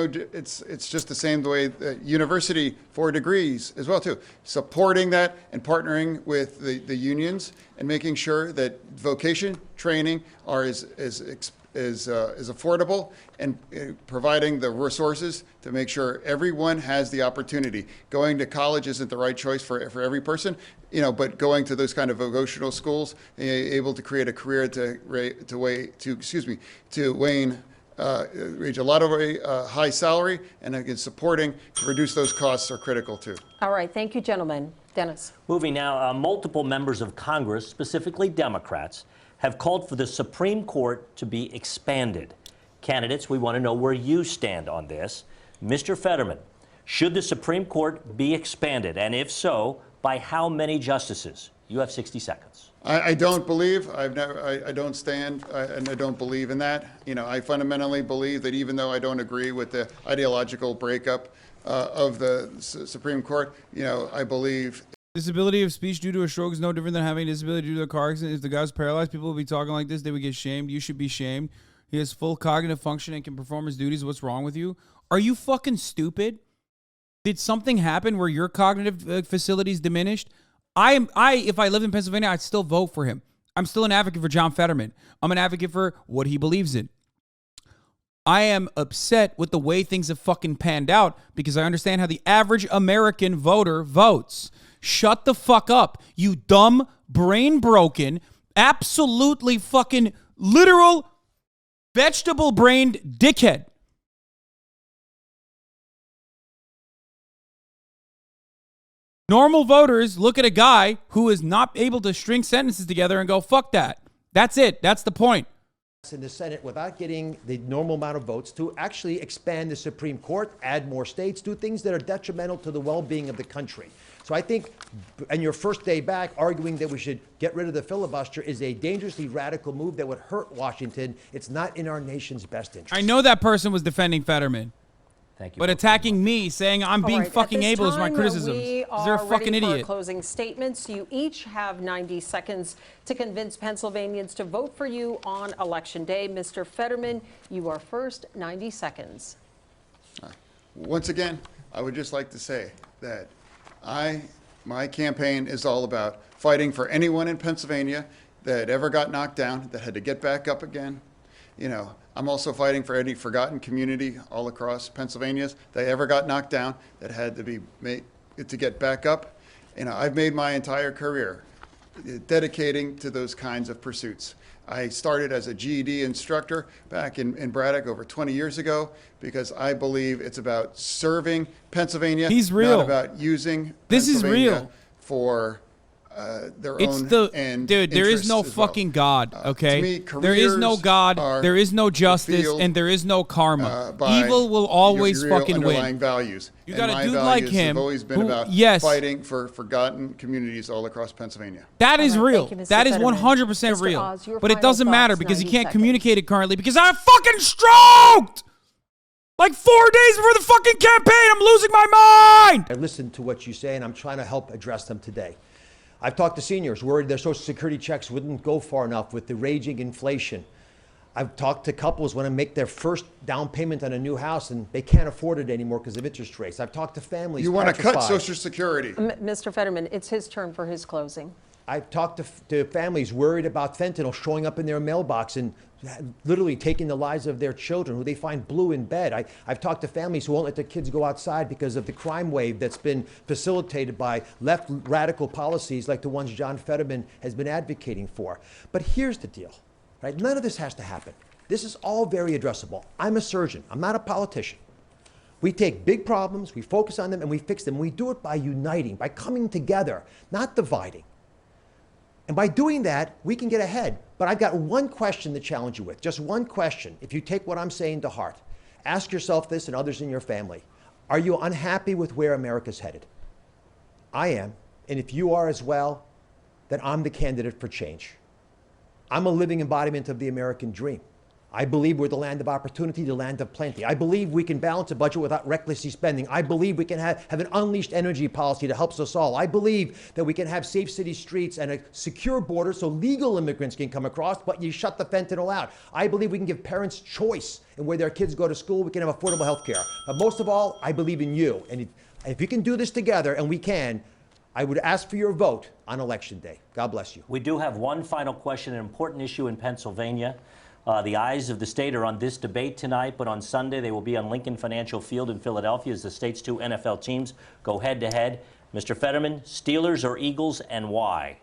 just the same way that university 4 degrees as well too. Supporting that and partnering with the unions and making sure that vocation training are is affordable and providing the resources to make sure everyone has the opportunity. Going to college isn't the right choice for every person, but going to those kind of vocational schools, able to create a career to Wayne. Reach a lot of high salary, and again, supporting to reduce those costs are critical too. All right, thank you, gentlemen. Dennis. Moving now, multiple members of Congress, specifically Democrats, have called for the Supreme Court to be expanded. Candidates, we want to know where you stand on this. Mr. Fetterman, should the Supreme Court be expanded, and if so, by how many justices? You have 60 seconds. I don't believe, I don't stand, and I don't believe in that. I fundamentally believe that even though I don't agree with the ideological breakup of the Supreme Court, I believe. Disability of speech due to a stroke is no different than having a disability due to a car accident. If the guy's paralyzed, people will be talking like this. They would get shamed. You should be shamed. He has full cognitive function and can perform his duties. What's wrong with you? Are you fucking stupid? Did something happen where your cognitive facilities diminished? If I lived in Pennsylvania, I'd still vote for him. I'm still an advocate for John Fetterman. I'm an advocate for what he believes in. I am upset with the way things have fucking panned out because I understand how the average American voter votes. Shut the fuck up, you dumb, brain-broken, absolutely fucking literal vegetable-brained dickhead. Normal voters look at a guy who is not able to string sentences together and go, fuck that. That's it. That's the point. In the Senate without getting the normal amount of votes to actually expand the Supreme Court, add more states, do things that are detrimental to the well-being of the country. So I think on your first day back, arguing that we should get rid of the filibuster is a dangerously radical move that would hurt Washington. It's not in our nation's best interest. I know that person was defending Fetterman. Thank you. But attacking me, saying I'm being fucking able is my criticism. They're a fucking idiot. For closing statements. You each have 90 seconds to convince Pennsylvanians to vote for you on Election Day. Mr. Fetterman, you are first. 90 seconds. Once again, I would just like to say that my campaign is all about fighting for anyone in Pennsylvania that ever got knocked down, that had to get back up again. You know, I'm also fighting for any forgotten community all across Pennsylvania that ever got knocked down, that had to be made to get back up. You know, I've made my entire career dedicating to those kinds of pursuits. I started as a GED instructor back in Braddock over 20 years ago because I believe it's about serving Pennsylvania. He's real. Not about using this Pennsylvania is real. For their it's own the end dude. There is no fucking God. Okay, there is no God. There is no justice, and there is no karma. Evil will always fucking underlying win. Values. You got and a dude my like values him have always been who, about yes, fighting for forgotten communities all across Pennsylvania. That is real. Thank you, Mr. That is Fetterman. 100% Mr. real. Oz, your But it final doesn't matter thoughts, because he 90 can't seconds. communicate it currently because I'm fucking stroked. Like 4 days before the fucking campaign, I'm losing my mind. I listened to what you say, and I'm trying to help address them today. I've talked to seniors worried their Social Security checks wouldn't go far enough with the raging inflation. I've talked to couples when I make their first down payment on a new house and they can't afford it anymore because of interest rates. I've talked to families. You want to cut petrified. Social Security. Mr. Fetterman, it's his turn for his closing. I've talked to families worried about fentanyl showing up in their mailbox and literally taking the lives of their children who they find blue in bed. I've talked to families who won't let their kids go outside because of the crime wave that's been facilitated by left radical policies like the ones John Fetterman has been advocating for. But here's the deal, right? None of this has to happen. This is all very addressable. I'm a surgeon. I'm not a politician. We take big problems, we focus on them, and we fix them. We do it by uniting, by coming together, not dividing. And by doing that, we can get ahead. But I've got one question to challenge you with, just one question. If you take what I'm saying to heart, ask yourself this and others in your family. Are you unhappy with where America's headed? I am. And if you are as well, then I'm the candidate for change. I'm a living embodiment of the American dream. I believe we're the land of opportunity, the land of plenty. I believe we can balance a budget without recklessly spending. I believe we can have an unleashed energy policy that helps us all. I believe that we can have safe city streets and a secure border so legal immigrants can come across, but you shut the fentanyl out. I believe we can give parents choice in where their kids go to school. We can have affordable health care. But most of all, I believe in you. And if you can do this together, and we can, I would ask for your vote on Election Day. God bless you. We do have one final question, an important issue in Pennsylvania. The eyes of the state are on this debate tonight, but on Sunday they will be on Lincoln Financial Field in Philadelphia as the state's two NFL teams go head-to-head. Mr. Fetterman, Steelers or Eagles, and why?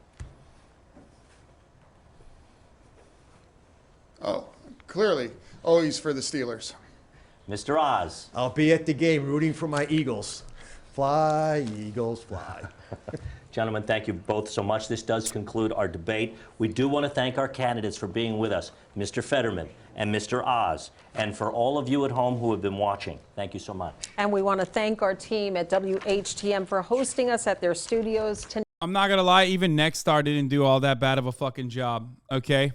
Oh, clearly, always for the Steelers. Mr. Oz. I'll be at the game rooting for my Eagles. Fly, Eagles, fly. Gentlemen, thank you both so much. This does conclude our debate. We do want to thank our candidates for being with us, Mr. Fetterman and Mr. Oz, and for all of you at home who have been watching. Thank you so much. And we want to thank our team at WHTM for hosting us at their studios tonight. I'm not going to lie, even Nexstar didn't do all that bad of a fucking job, okay?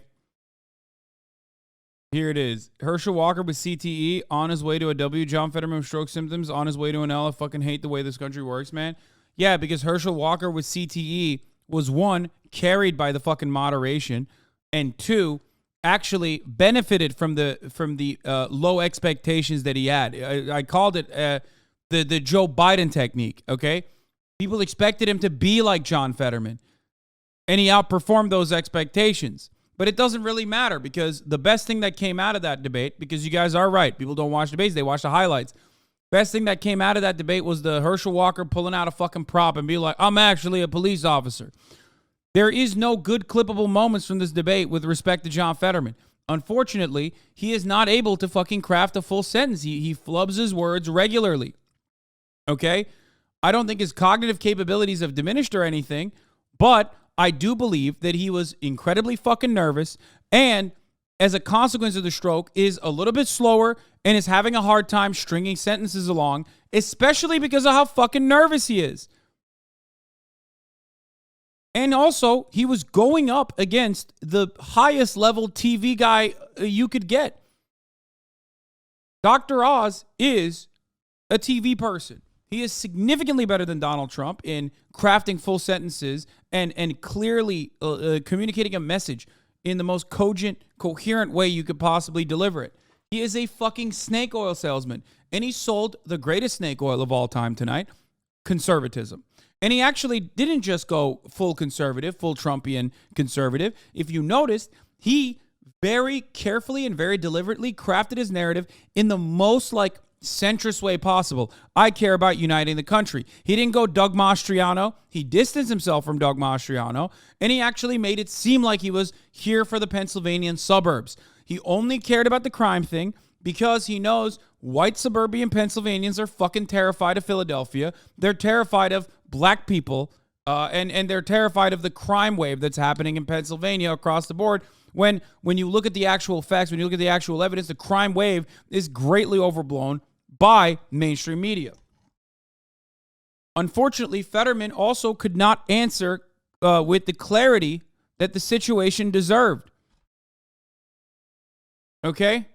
Here it is. Herschel Walker with CTE, on his way to a W. John Fetterman with stroke symptoms, on his way to an L. I fucking hate the way this country works, man. Yeah, because Herschel Walker with CTE was, one, carried by the fucking moderation, and two, actually benefited from the low expectations that he had. I called it the Joe Biden technique, okay? People expected him to be like John Fetterman, and he outperformed those expectations. But it doesn't really matter because the best thing that came out of that debate, because you guys are right, people don't watch debates, they watch the highlights. Best thing that came out of that debate was the Herschel Walker pulling out a fucking prop and be like, I'm actually a police officer. There is no good clippable moments from this debate with respect to John Fetterman. Unfortunately, he is not able to fucking craft a full sentence. He flubs his words regularly. Okay? I don't think his cognitive capabilities have diminished or anything, but I do believe that he was incredibly fucking nervous and, as a consequence of the stroke, is a little bit slower and is having a hard time stringing sentences along, especially because of how fucking nervous he is. And also, he was going up against the highest level TV guy you could get. Dr. Oz is a TV person. He is significantly better than Donald Trump in crafting full sentences and clearly communicating a message in the most cogent, coherent way you could possibly deliver it. He is a fucking snake oil salesman, and he sold the greatest snake oil of all time tonight, conservatism. And he actually didn't just go full conservative, full Trumpian conservative. If you noticed, he very carefully and very deliberately crafted his narrative in the most like centrist way possible. I care about uniting the country. He didn't go Doug Mastriano. He distanced himself from Doug Mastriano, and he actually made it seem like he was here for the Pennsylvanian suburbs. He only cared about the crime thing because he knows white suburban Pennsylvanians are fucking terrified of Philadelphia. They're terrified of black people, and they're terrified of the crime wave that's happening in Pennsylvania across the board. When you look at the actual facts, when you look at the actual evidence, the crime wave is greatly overblown by mainstream media. Unfortunately, Fetterman also could not answer with the clarity that the situation deserved. Okay?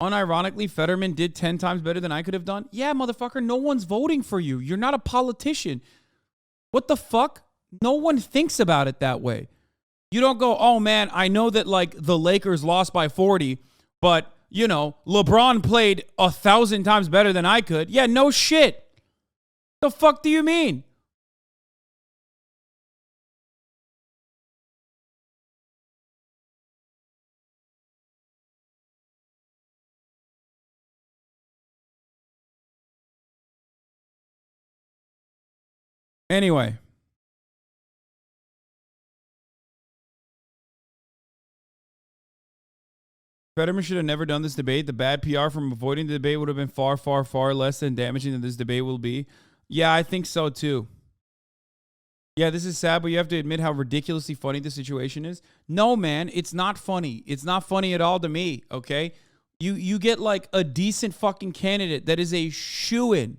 Unironically, Fetterman did 10 times better than I could have done. Yeah, motherfucker, no one's voting for you. You're not a politician. What the fuck? No one thinks about it that way. You don't go, oh man, I know that like the Lakers lost by 40, but you know, LeBron played 1,000 times better than I could. Yeah, no shit. The fuck do you mean? Anyway. Fetterman should have never done this debate. The bad PR from avoiding the debate would have been far, far, far less than damaging than this debate will be. Yeah, I think so too. Yeah, this is sad, but you have to admit how ridiculously funny the situation is. No, man, it's not funny. It's not funny at all to me, okay? You get like a decent fucking candidate that is a shoo-in,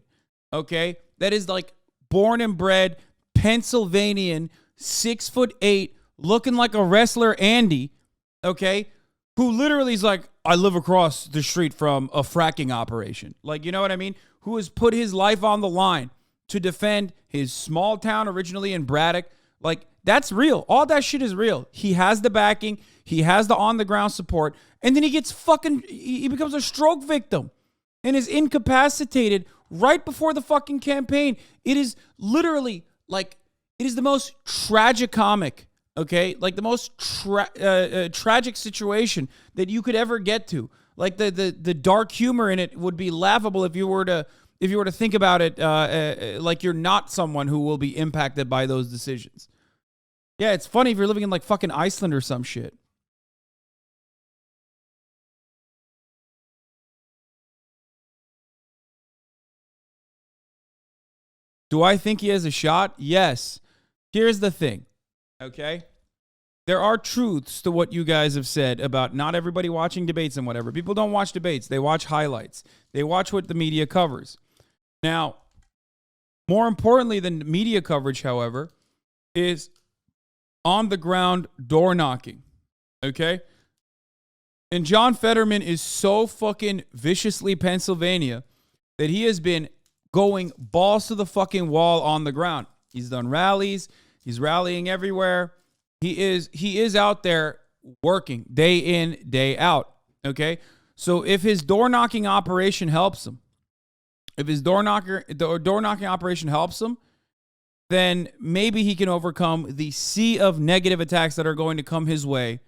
okay? That is like born and bred Pennsylvanian, 6'8", looking like a wrestler Andy, okay? Who literally is like, I live across the street from a fracking operation. Like, you know what I mean? Who has put his life on the line to defend his small town originally in Braddock. Like, that's real. All that shit is real. He has the backing. He has the on-the-ground support. And then he gets he becomes a stroke victim and is incapacitated right before the fucking campaign. It is literally like, it is the most tragicomic, okay? Like the most tragic situation that you could ever get to. Like the dark humor in it would be laughable if you were to think about it like you're not someone who will be impacted by those decisions. Yeah, it's funny if you're living in like fucking Iceland or some shit. Do I think he has a shot? Yes. Here's the thing, okay? There are truths to what you guys have said about not everybody watching debates and whatever. People don't watch debates. They watch highlights. They watch what the media covers. Now, more importantly than media coverage, however, is on-the-ground door knocking, okay? And John Fetterman is so fucking viciously Pennsylvania that he has been going balls to the fucking wall on the ground. He's done rallies. He's rallying everywhere. He is out there working day in, day out, okay? So if his door knocking operation helps him, if his door knocking operation helps him, then maybe he can overcome the sea of negative attacks that are going to come his way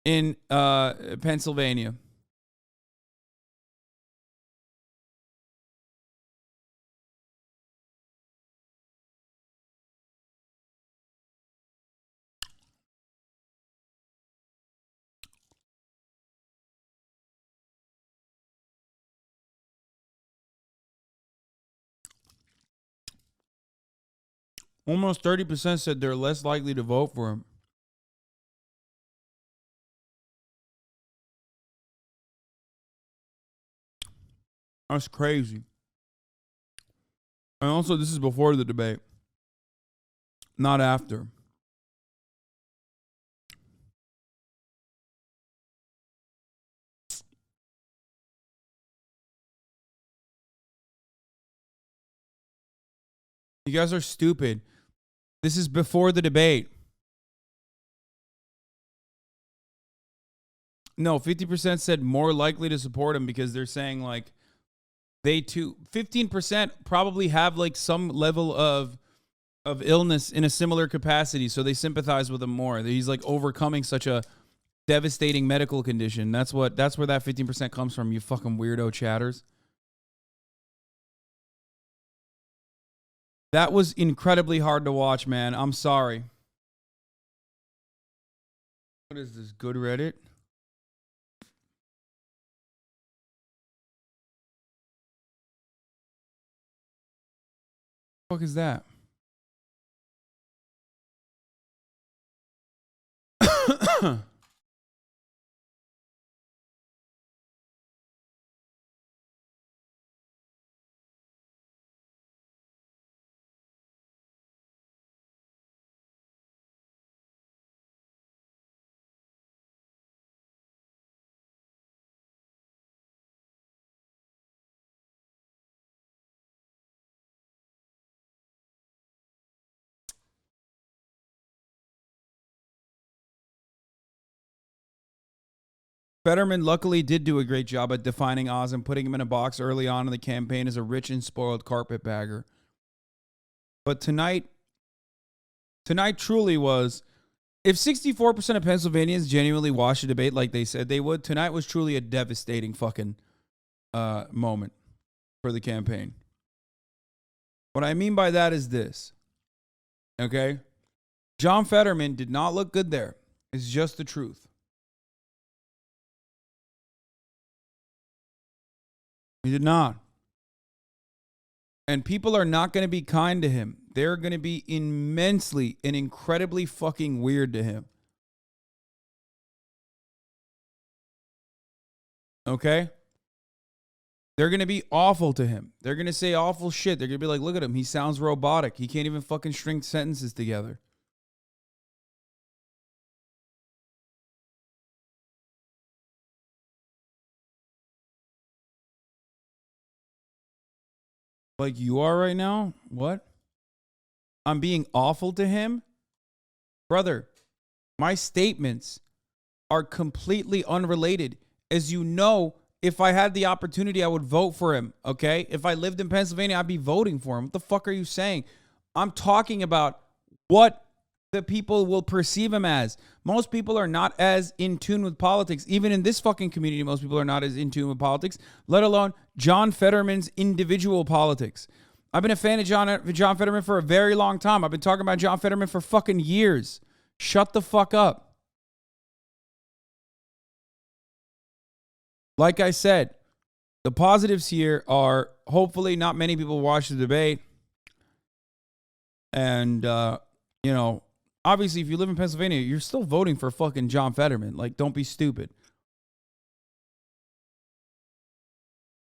in Pennsylvania. Almost 30% said they're less likely to vote for him. That's crazy. And also, this is before the debate, not after. You guys are stupid. This is before the debate. No, 50% said more likely to support him because they're saying like they too 15% probably have like some level of illness in a similar capacity, so they sympathize with him more. He's like overcoming such a devastating medical condition. That's where that 15% comes from, you fucking weirdo chatters. That was incredibly hard to watch, man. I'm sorry. What is this, good Reddit? What the fuck is that? Fetterman luckily did do a great job at defining Oz and putting him in a box early on in the campaign as a rich and spoiled carpetbagger. But tonight truly was, if 64% of Pennsylvanians genuinely watched the debate like they said they would, tonight was truly a devastating fucking moment for the campaign. What I mean by that is this, okay? John Fetterman did not look good there. It's just the truth. He did not. And people are not going to be kind to him. They're going to be immensely and incredibly fucking weird to him. Okay? They're going to be awful to him. They're going to say awful shit. They're going to be like, look at him. He sounds robotic. He can't even fucking string sentences together. Like you are right now? What? I'm being awful to him? Brother, my statements are completely unrelated. As you know, if I had the opportunity, I would vote for him, okay? If I lived in Pennsylvania, I'd be voting for him. What the fuck are you saying? I'm talking about what the people will perceive him as. Most people are not as in tune with politics. Even in this fucking community, most people are not as in tune with politics, let alone John Fetterman's individual politics. I've been a fan of John Fetterman for a very long time. I've been talking about John Fetterman for fucking years. Shut the fuck up. Like I said, the positives here are hopefully not many people watch the debate. And, you know, obviously, if you live in Pennsylvania, you're still voting for fucking John Fetterman. Like, don't be stupid.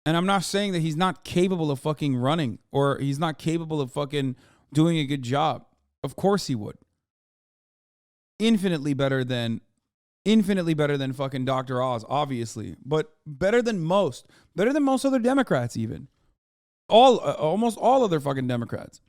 And I'm not saying that he's not capable of fucking running or he's not capable of fucking doing a good job. Of course he would. Infinitely better than fucking Dr. Oz, obviously. But better than most other Democrats even. Almost all other fucking Democrats.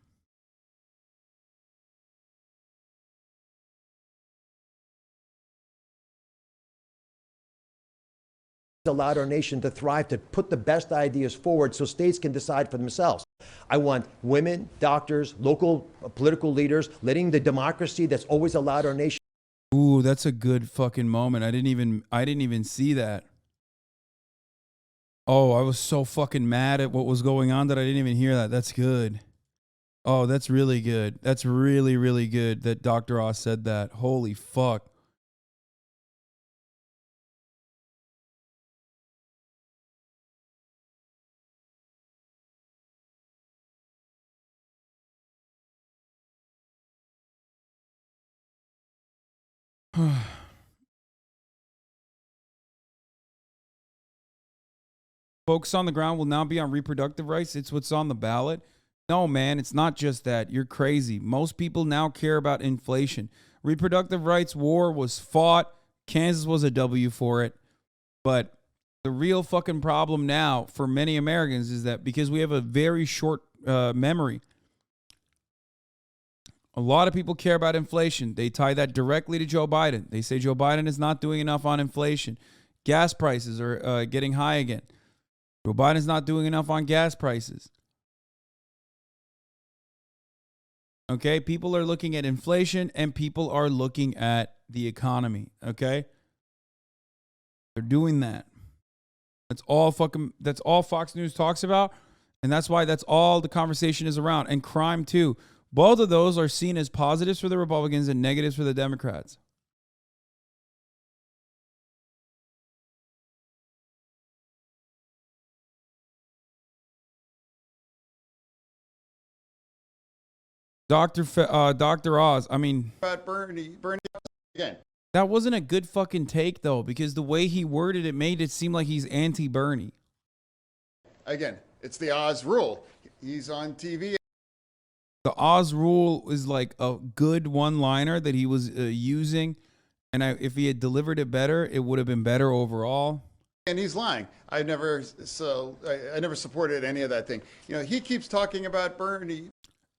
Allowed our nation to thrive, to put the best ideas forward so states can decide for themselves. I want women, doctors, local political leaders leading the democracy that's always allowed our nation. Ooh, that's a good fucking moment. I didn't even see that. Oh, I was so fucking mad at what was going on that I didn't even hear that. That's good. Oh, that's really good. That's really, really good that Dr. Oz said that. Holy fuck. Focus on the ground will now be on reproductive rights. It's what's on the ballot. No, man, it's not just that. You're crazy. Most people now care about inflation. Reproductive rights war was fought. Kansas was a W for it. But the real fucking problem now for many Americans is that because we have a very short memory, A lot of people care about inflation. They tie that directly to Joe Biden. They say Joe Biden is not doing enough on inflation. Gas prices are getting high again. Joe Biden's not doing enough on gas prices. Okay, people are looking at inflation and people are looking at the economy. Okay, they're doing that. That's all Fox News talks about, and that's why that's all the conversation is around. And crime too. Both of those are seen as positives for the Republicans and negatives for the Democrats. Dr. Oz, I mean, about Bernie again. That wasn't a good fucking take though, because the way he worded it made it seem like he's anti-Bernie. Again, it's the Oz rule. He's on TV. The Oz rule is like a good one-liner that he was using, and if he had delivered it better, it would have been better overall. And he's lying. I never supported any of that thing. You know, he keeps talking about Bernie.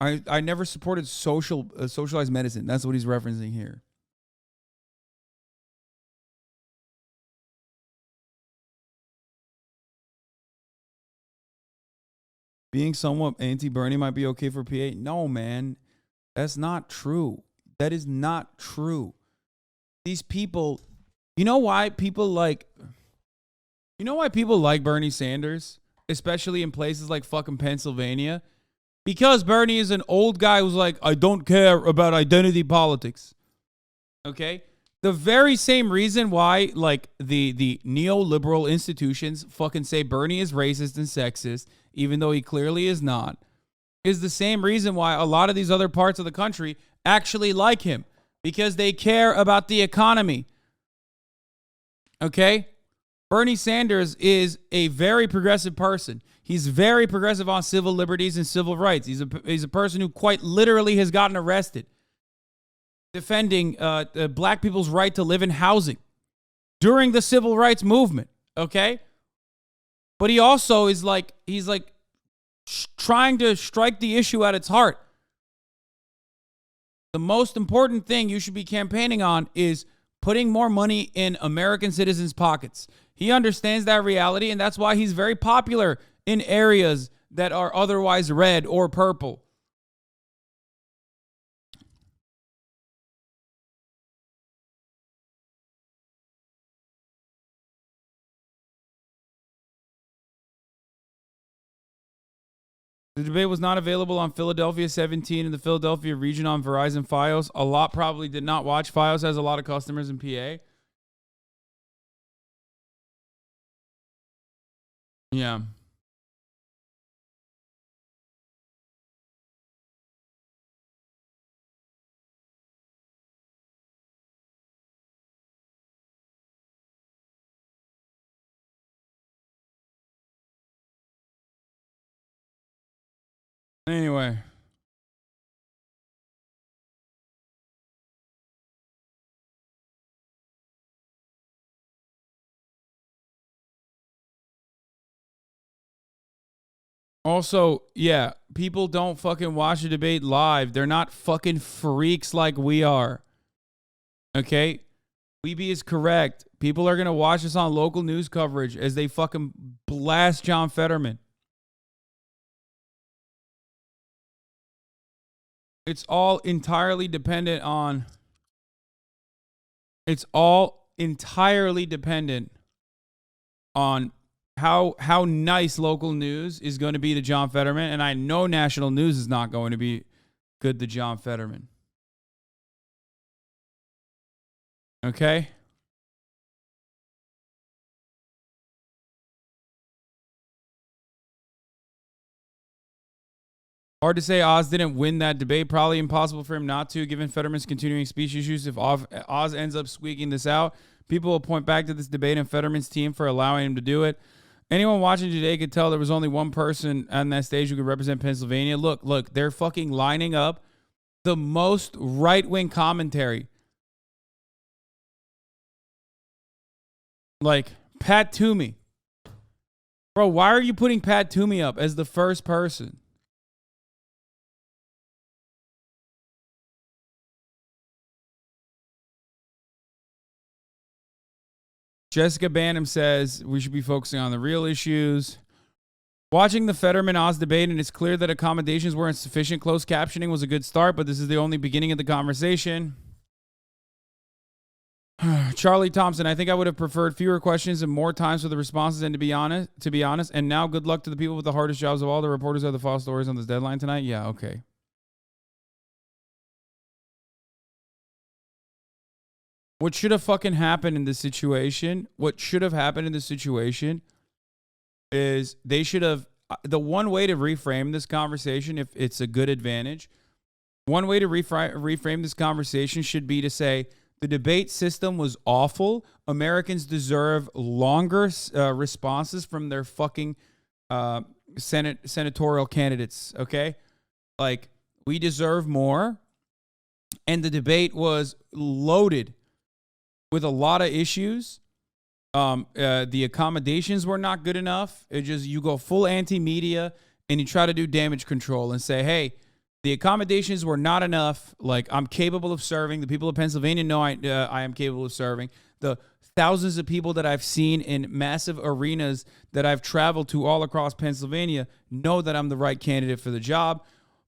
I never supported socialized medicine. That's what he's referencing here. Being somewhat anti-Bernie might be okay for PA. No, man. That's not true. That is not true. These people, you know why people like Bernie Sanders, especially in places like fucking Pennsylvania? Because Bernie is an old guy who's like, I don't care about identity politics. Okay? The very same reason why, like, the neoliberal institutions fucking say Bernie is racist and sexist, even though he clearly is not, is the same reason why a lot of these other parts of the country actually like him, because they care about the economy. Okay? Bernie Sanders is a very progressive person. He's very progressive on civil liberties and civil rights. He's a person who quite literally has gotten arrested defending black people's right to live in housing during the civil rights movement. Okay? But he also is like, trying to strike the issue at its heart. The most important thing you should be campaigning on is putting more money in American citizens' pockets. He understands that reality, and that's why he's very popular in areas that are otherwise red or purple. The debate was not available on Philadelphia 17 and the Philadelphia region on Verizon Fios. A lot probably did not watch. Fios has a lot of customers in PA. Yeah. Anyway. Also, yeah, people don't fucking watch the debate live. They're not fucking freaks like we are. Okay? Weeby is correct. People are going to watch this on local news coverage as they fucking blast John Fetterman. It's all entirely dependent on how nice local news is going to be to John Fetterman, and I know national news is not going to be good to John Fetterman. Okay? Hard to say Oz didn't win that debate. Probably impossible for him not to, given Fetterman's continuing speech issues. If Oz ends up squeaking this out, people will point back to this debate and Fetterman's team for allowing him to do it. Anyone watching today could tell there was only one person on that stage who could represent Pennsylvania. Look, they're fucking lining up the most right-wing commentary. Like, Pat Toomey. Bro, why are you putting Pat Toomey up as the first person? Jessica Banham says we should be focusing on the real issues. Watching the Fetterman-Oz debate, and it's clear that accommodations were insufficient. Closed captioning was a good start, but this is the only beginning of the conversation. Charlie Thompson, I think I would have preferred fewer questions and more times for the responses, and to be honest, and now good luck to the people with the hardest jobs of all. The reporters are the false stories on this deadline tonight. Yeah, okay. What should have fucking happened in this situation? What should have happened in this situation is they should have, the one way to reframe this conversation, if it's a good advantage, one way to reframe this conversation should be to say, the debate system was awful. Americans deserve longer responses from their fucking senatorial candidates, okay? Like, we deserve more. And the debate was loaded with a lot of issues. The accommodations were not good enough. It just, you go full anti-media and you try to do damage control and say, hey, the accommodations were not enough. Like, I'm capable of serving. The people of Pennsylvania know I am capable of serving. The thousands of people that I've seen in massive arenas that I've traveled to all across Pennsylvania know that I'm the right candidate for the job.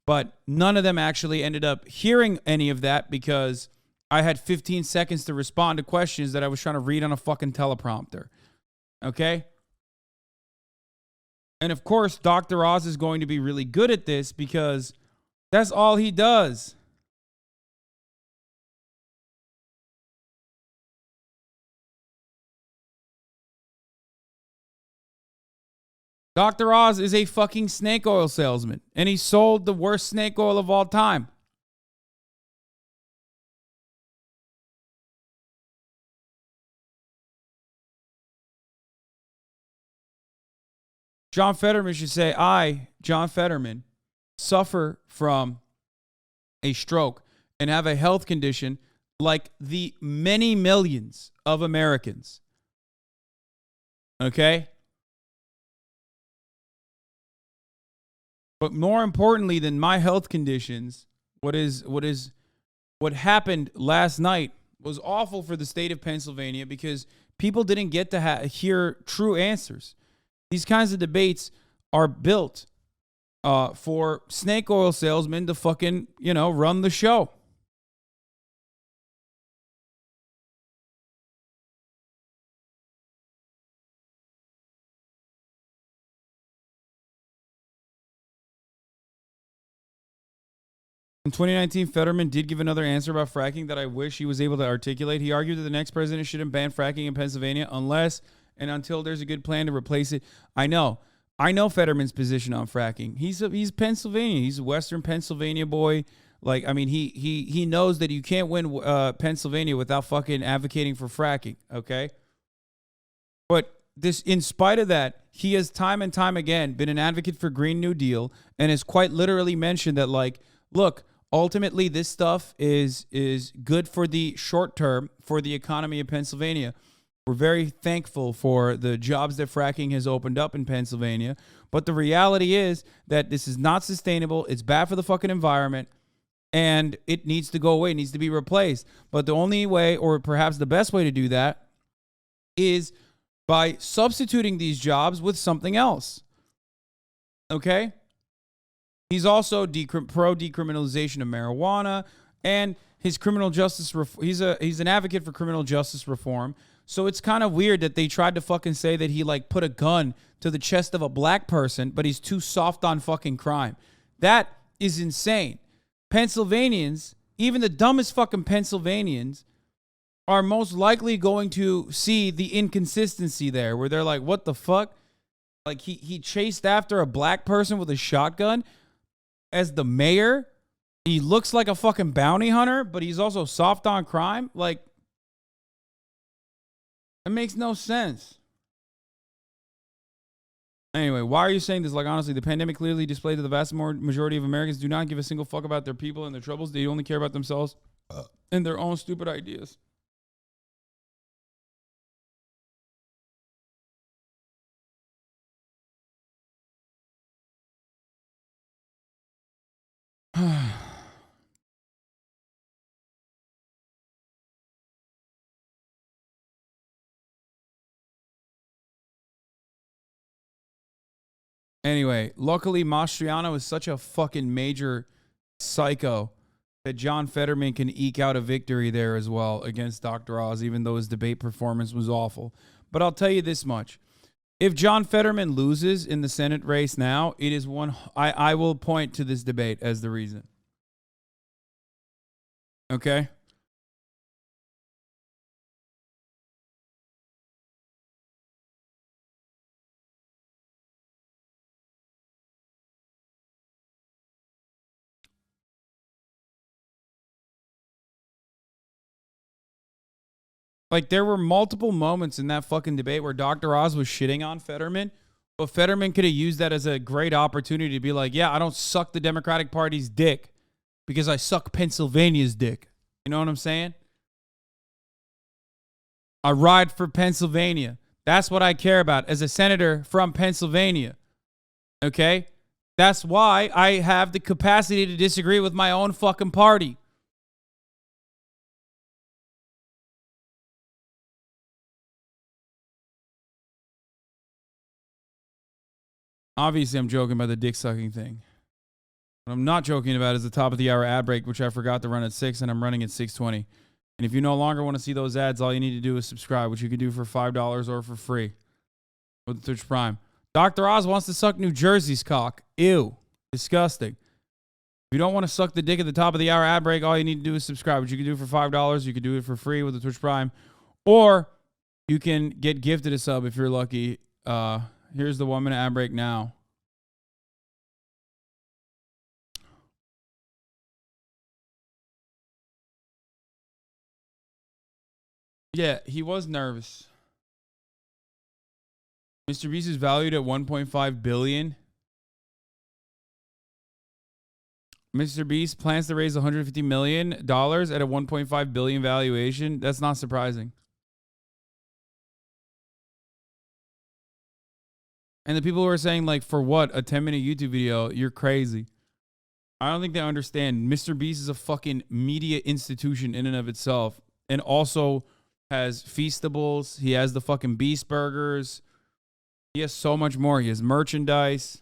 But none of them actually ended up hearing any of that because I had 15 seconds to respond to questions that I was trying to read on a fucking teleprompter. Okay? And of course, Dr. Oz is going to be really good at this because that's all he does. Dr. Oz is a fucking snake oil salesman, and he sold the worst snake oil of all time. John Fetterman should say, I, John Fetterman, suffer from a stroke and have a health condition like the many millions of Americans. Okay? But more importantly than my health conditions, what happened last night was awful for the state of Pennsylvania because people didn't get to hear true answers. These kinds of debates are built for snake oil salesmen to fucking, run the show. In 2019, Fetterman did give another answer about fracking that I wish he was able to articulate. He argued that the next president shouldn't ban fracking in Pennsylvania unless and until there's a good plan to replace it. I know Fetterman's position on fracking. He's Pennsylvania. He's a Western Pennsylvania boy. Like, I mean, he knows that you can't win Pennsylvania without fucking advocating for fracking, okay? But this, in spite of that, he has time and time again been an advocate for Green New Deal and has quite literally mentioned that, like, look, ultimately this stuff is good for the short term for the economy of Pennsylvania. We're very thankful for the jobs that fracking has opened up in Pennsylvania. But the reality is that this is not sustainable. It's bad for the fucking environment. And it needs to go away. It needs to be replaced. But the only way, or perhaps the best way to do that, is by substituting these jobs with something else. Okay? He's also pro decriminalization of marijuana, and his criminal justice. He's an advocate for criminal justice reform. So it's kind of weird that they tried to fucking say that he like put a gun to the chest of a black person, but he's too soft on fucking crime. That is insane. Pennsylvanians, even the dumbest fucking Pennsylvanians, are most likely going to see the inconsistency there, where they're like, what the fuck? Like, he chased after a black person with a shotgun as the mayor. He looks like a fucking bounty hunter, but he's also soft on crime. Like, it makes no sense. Anyway, why are you saying this? Like, honestly, the pandemic clearly displayed that the vast majority of Americans do not give a single fuck about their people and their troubles. They only care about themselves and their own stupid ideas. Anyway, luckily Mastriano is such a fucking major psycho that John Fetterman can eke out a victory there as well against Dr. Oz, even though his debate performance was awful. But I'll tell you this much. If John Fetterman loses in the Senate race now, it is one. I will point to this debate as the reason. Okay? Like, there were multiple moments in that fucking debate where Dr. Oz was shitting on Fetterman, but Fetterman could have used that as a great opportunity to be like, yeah, I don't suck the Democratic Party's dick because I suck Pennsylvania's dick. You know what I'm saying? I ride for Pennsylvania. That's what I care about as a senator from Pennsylvania. Okay? That's why I have the capacity to disagree with my own fucking party. Obviously, I'm joking about the dick sucking thing. What I'm not joking about is the top of the hour ad break, which I forgot to run at 6, and I'm running at 6:20. And if you no longer want to see those ads, all you need to do is subscribe, which you can do for $5 or for free with Twitch Prime. Dr. Oz wants to suck New Jersey's cock. Ew. Disgusting. If you don't want to suck the dick at the top of the hour ad break, all you need to do is subscribe, which you can do for $5. You can do it for free with the Twitch Prime. Or you can get gifted a sub if you're lucky. Here's the 1 minute ad break now. Yeah, he was nervous. Mr. Beast is valued at $1.5 billion. Mr. Beast plans to raise $150 million at a $1.5 billion valuation. That's not surprising. And the people who are saying, like, for what? A 10-minute YouTube video? You're crazy. I don't think they understand. Mr. Beast is a fucking media institution in and of itself. And also has Feastables. He has the fucking Beast Burgers. He has so much more. He has merchandise.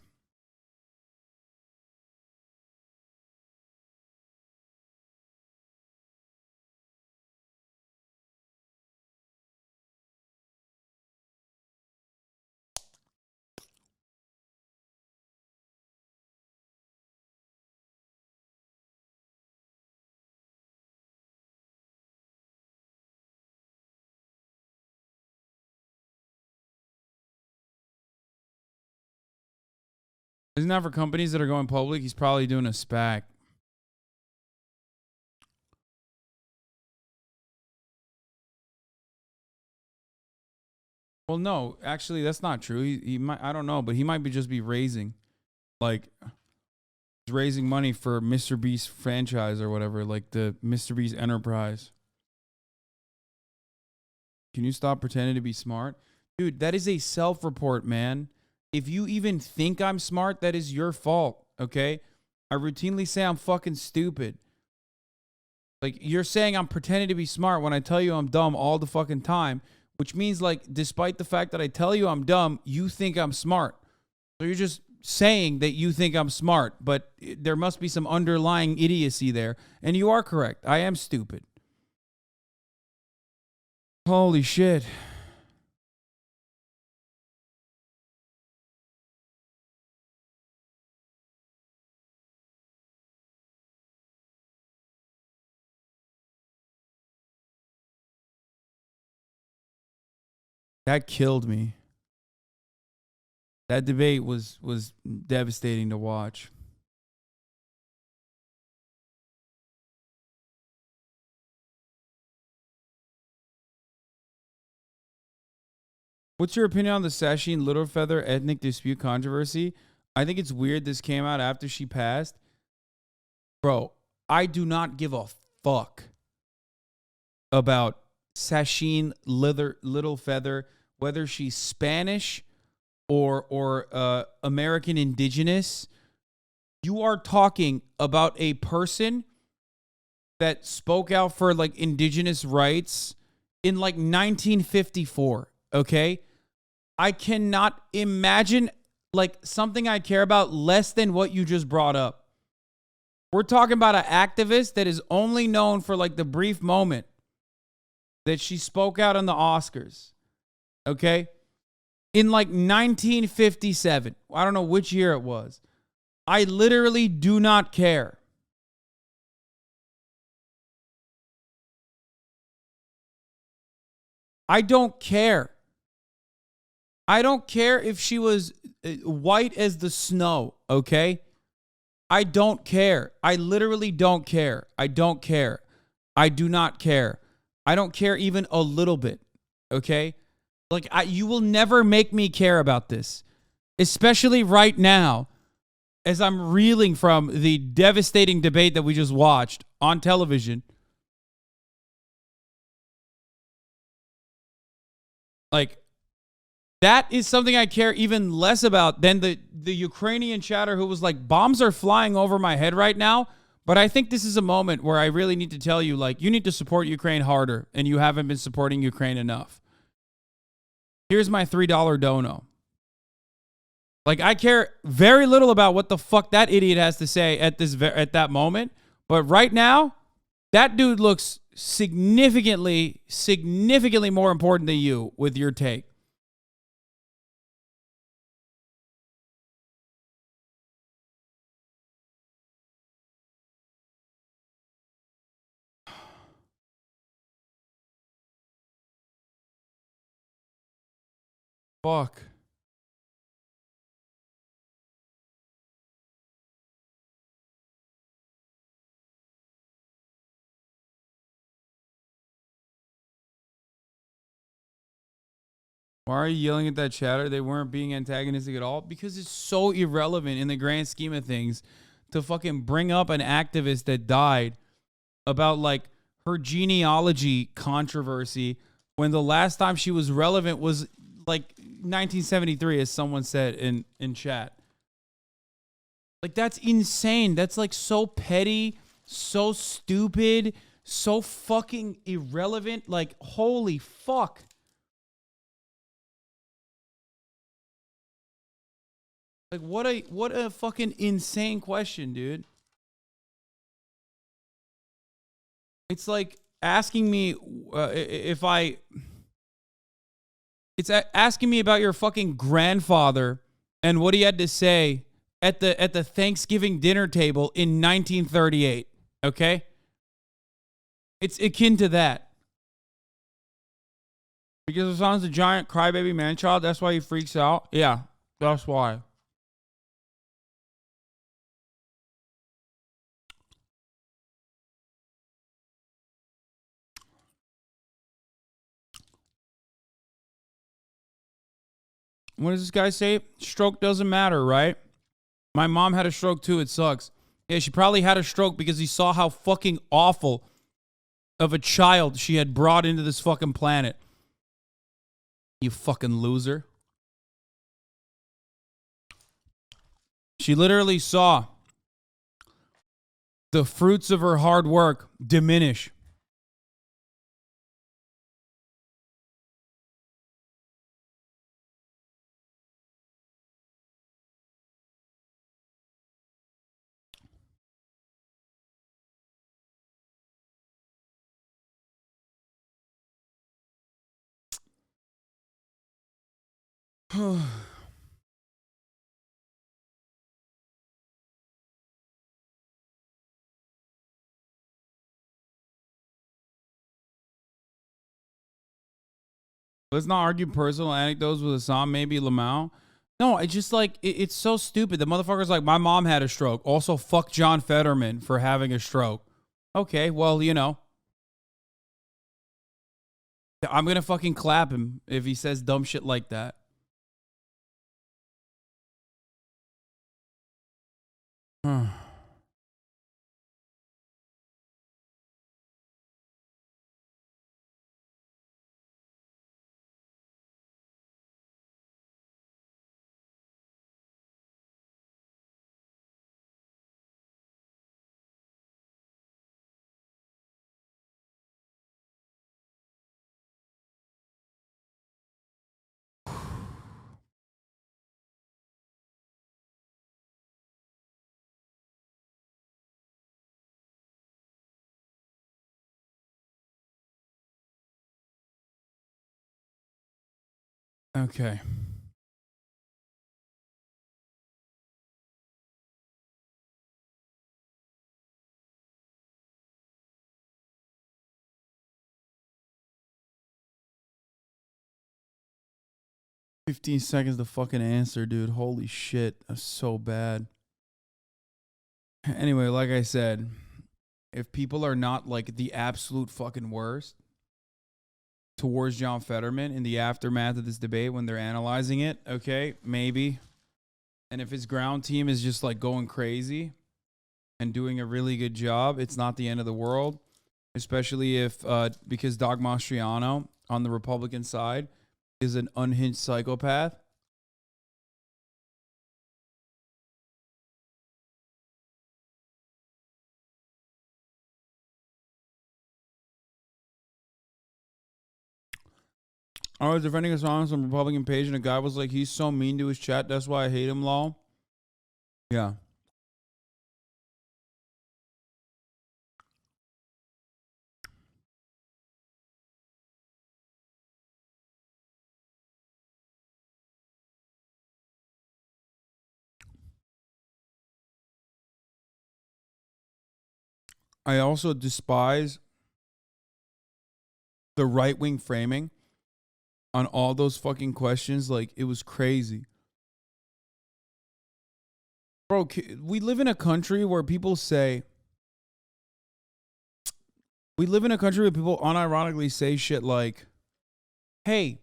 Isn't that for companies that are going public? He's probably doing a SPAC. Well, no, actually, that's not true. He might, I don't know, but he might be just be raising, like, raising money for Mr. Beast franchise or whatever, like the Mr. Beast Enterprise. Can you stop pretending to be smart? Dude, that is a self-report, man. If you even think I'm smart, that is your fault, okay? I routinely say I'm fucking stupid. Like, you're saying I'm pretending to be smart when I tell you I'm dumb all the fucking time, which means, like, despite the fact that I tell you I'm dumb, you think I'm smart. So you're just saying that you think I'm smart, but there must be some underlying idiocy there. And you are correct. I am stupid. Holy shit. That killed me. That debate was devastating to watch. What's your opinion on the Sasheen Littlefeather ethnic dispute controversy? I think it's weird this came out after she passed. Bro, I do not give a fuck about Sasheen Littlefeather, whether she's Spanish or American indigenous. You are talking about a person that spoke out for, like, indigenous rights in, like, 1954, okay? I cannot imagine like something I care about less than what you just brought up. We're talking about an activist that is only known for like the brief moment that she spoke out on the Oscars. Okay? In like 1957. I don't know which year it was. I literally do not care. I don't care. I don't care if she was white as the snow, okay? I don't care. I literally don't care. I don't care. I do not care. I don't care even a little bit, okay? Like, you will never make me care about this, especially right now as I'm reeling from the devastating debate that we just watched on television. Like, that is something I care even less about than the Ukrainian chatter who was like, bombs are flying over my head right now. But I think this is a moment where I really need to tell you, like, you need to support Ukraine harder, and you haven't been supporting Ukraine enough. Here's my $3 dono. Like, I care very little about what the fuck that idiot has to say at that moment. But right now, that dude looks significantly more important than you with your take. Fuck. Why are you yelling at that chatter? They weren't being antagonistic at all because it's so irrelevant in the grand scheme of things to fucking bring up an activist that died about like her genealogy controversy when the last time she was relevant was like 1973, as someone said in chat. Like, that's insane. That's like so petty, so stupid, so fucking irrelevant. Like, holy fuck. Like, what a fucking insane question, dude. It's like asking me it's asking me about your fucking grandfather and what he had to say at the Thanksgiving dinner table in 1938, okay? It's akin to that. Because Hassan's a giant crybaby man-child, that's why he freaks out? Yeah, that's why. What does this guy say? Stroke doesn't matter, right? My mom had a stroke too. It sucks. Yeah, she probably had a stroke because he saw how fucking awful of a child she had brought into this fucking planet. You fucking loser. She literally saw the fruits of her hard work diminish. Let's not argue personal anecdotes with Assam, maybe Lamau. No, I just like, it's so stupid. The motherfucker's like, my mom had a stroke. Also, fuck John Fetterman for having a stroke. Okay, well, you know. I'm going to fucking clap him if he says dumb shit like that. Okay. "15 seconds to fucking answer, dude. Holy shit. That's so bad." Anyway, like I said, if people are not like the absolute fucking worst towards John Fetterman in the aftermath of this debate when they're analyzing it, okay, maybe. And if his ground team is just like going crazy and doing a really good job, it's not the end of the world. Especially if, because Doug Mastriano on the Republican side is an unhinged psychopath. I was defending us on some Republican page, and a guy was like, "He's so mean to his chat. That's why I hate him, lol." Yeah. I also despise the right-wing framing on all those fucking questions. Like, it was crazy. Bro, we live in a country where people say, unironically say shit like, "Hey,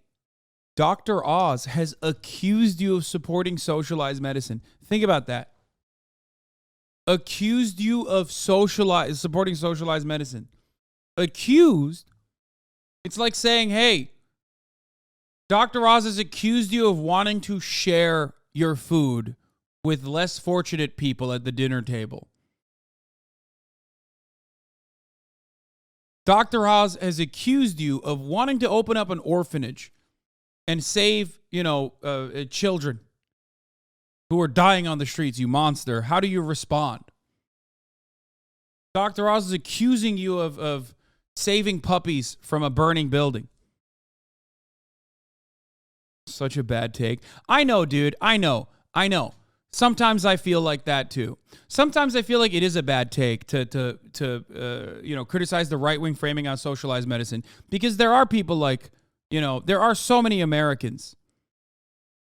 Dr. Oz has accused you of supporting socialized medicine." Think about that. Accused you of supporting socialized medicine. Accused? It's like saying, "Hey, Dr. Oz has accused you of wanting to share your food with less fortunate people at the dinner table." Dr. Oz has accused you of wanting to open up an orphanage and save, children who are dying on the streets, you monster. How do you respond? Dr. Oz is accusing you of saving puppies from a burning building. Such a bad take. I know, dude. I know. Sometimes I feel like that too. Sometimes I feel like it is a bad take to criticize the right-wing framing on socialized medicine, because there are people like, there are so many Americans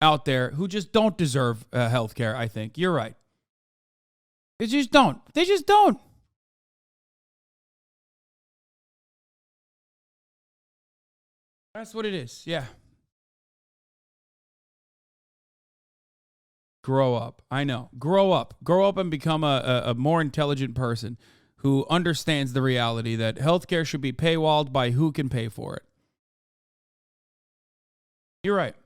out there who just don't deserve health care, I think. You're right. They just don't. That's what it is. Yeah. Grow up. I know. Grow up. Grow up and become a more intelligent person who understands the reality that healthcare should be paywalled by who can pay for it. You're right.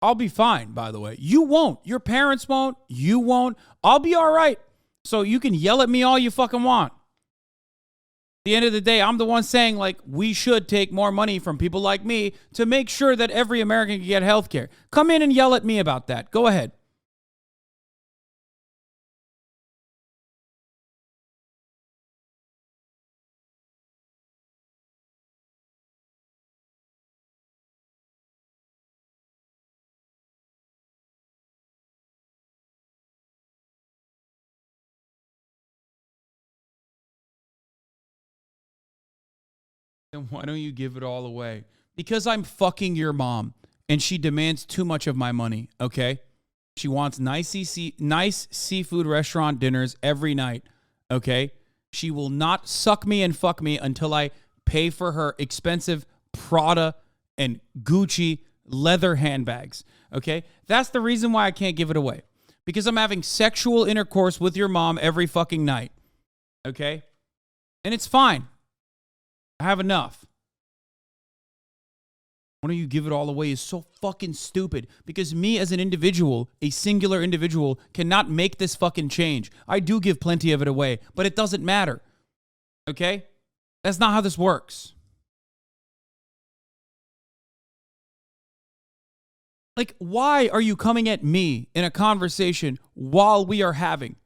I'll be fine, by the way. You won't. Your parents won't. You won't. I'll be all right. So you can yell at me all you fucking want. At the end of the day, I'm the one saying, like, we should take more money from people like me to make sure that every American can get health care. Come in and yell at me about that. Go ahead. Then why don't you give it all away? Because I'm fucking your mom and she demands too much of my money, okay? She wants nice seafood restaurant dinners every night, okay? She will not suck me and fuck me until I pay for her expensive Prada and Gucci leather handbags, okay? That's the reason why I can't give it away. Because I'm having sexual intercourse with your mom every fucking night, okay? And it's fine. I have enough. Why don't you give it all away is so fucking stupid, because me as an individual, a singular individual, cannot make this fucking change. I do give plenty of it away, but it doesn't matter. Okay? That's not how this works. Like, why are you coming at me in a conversation while we are having?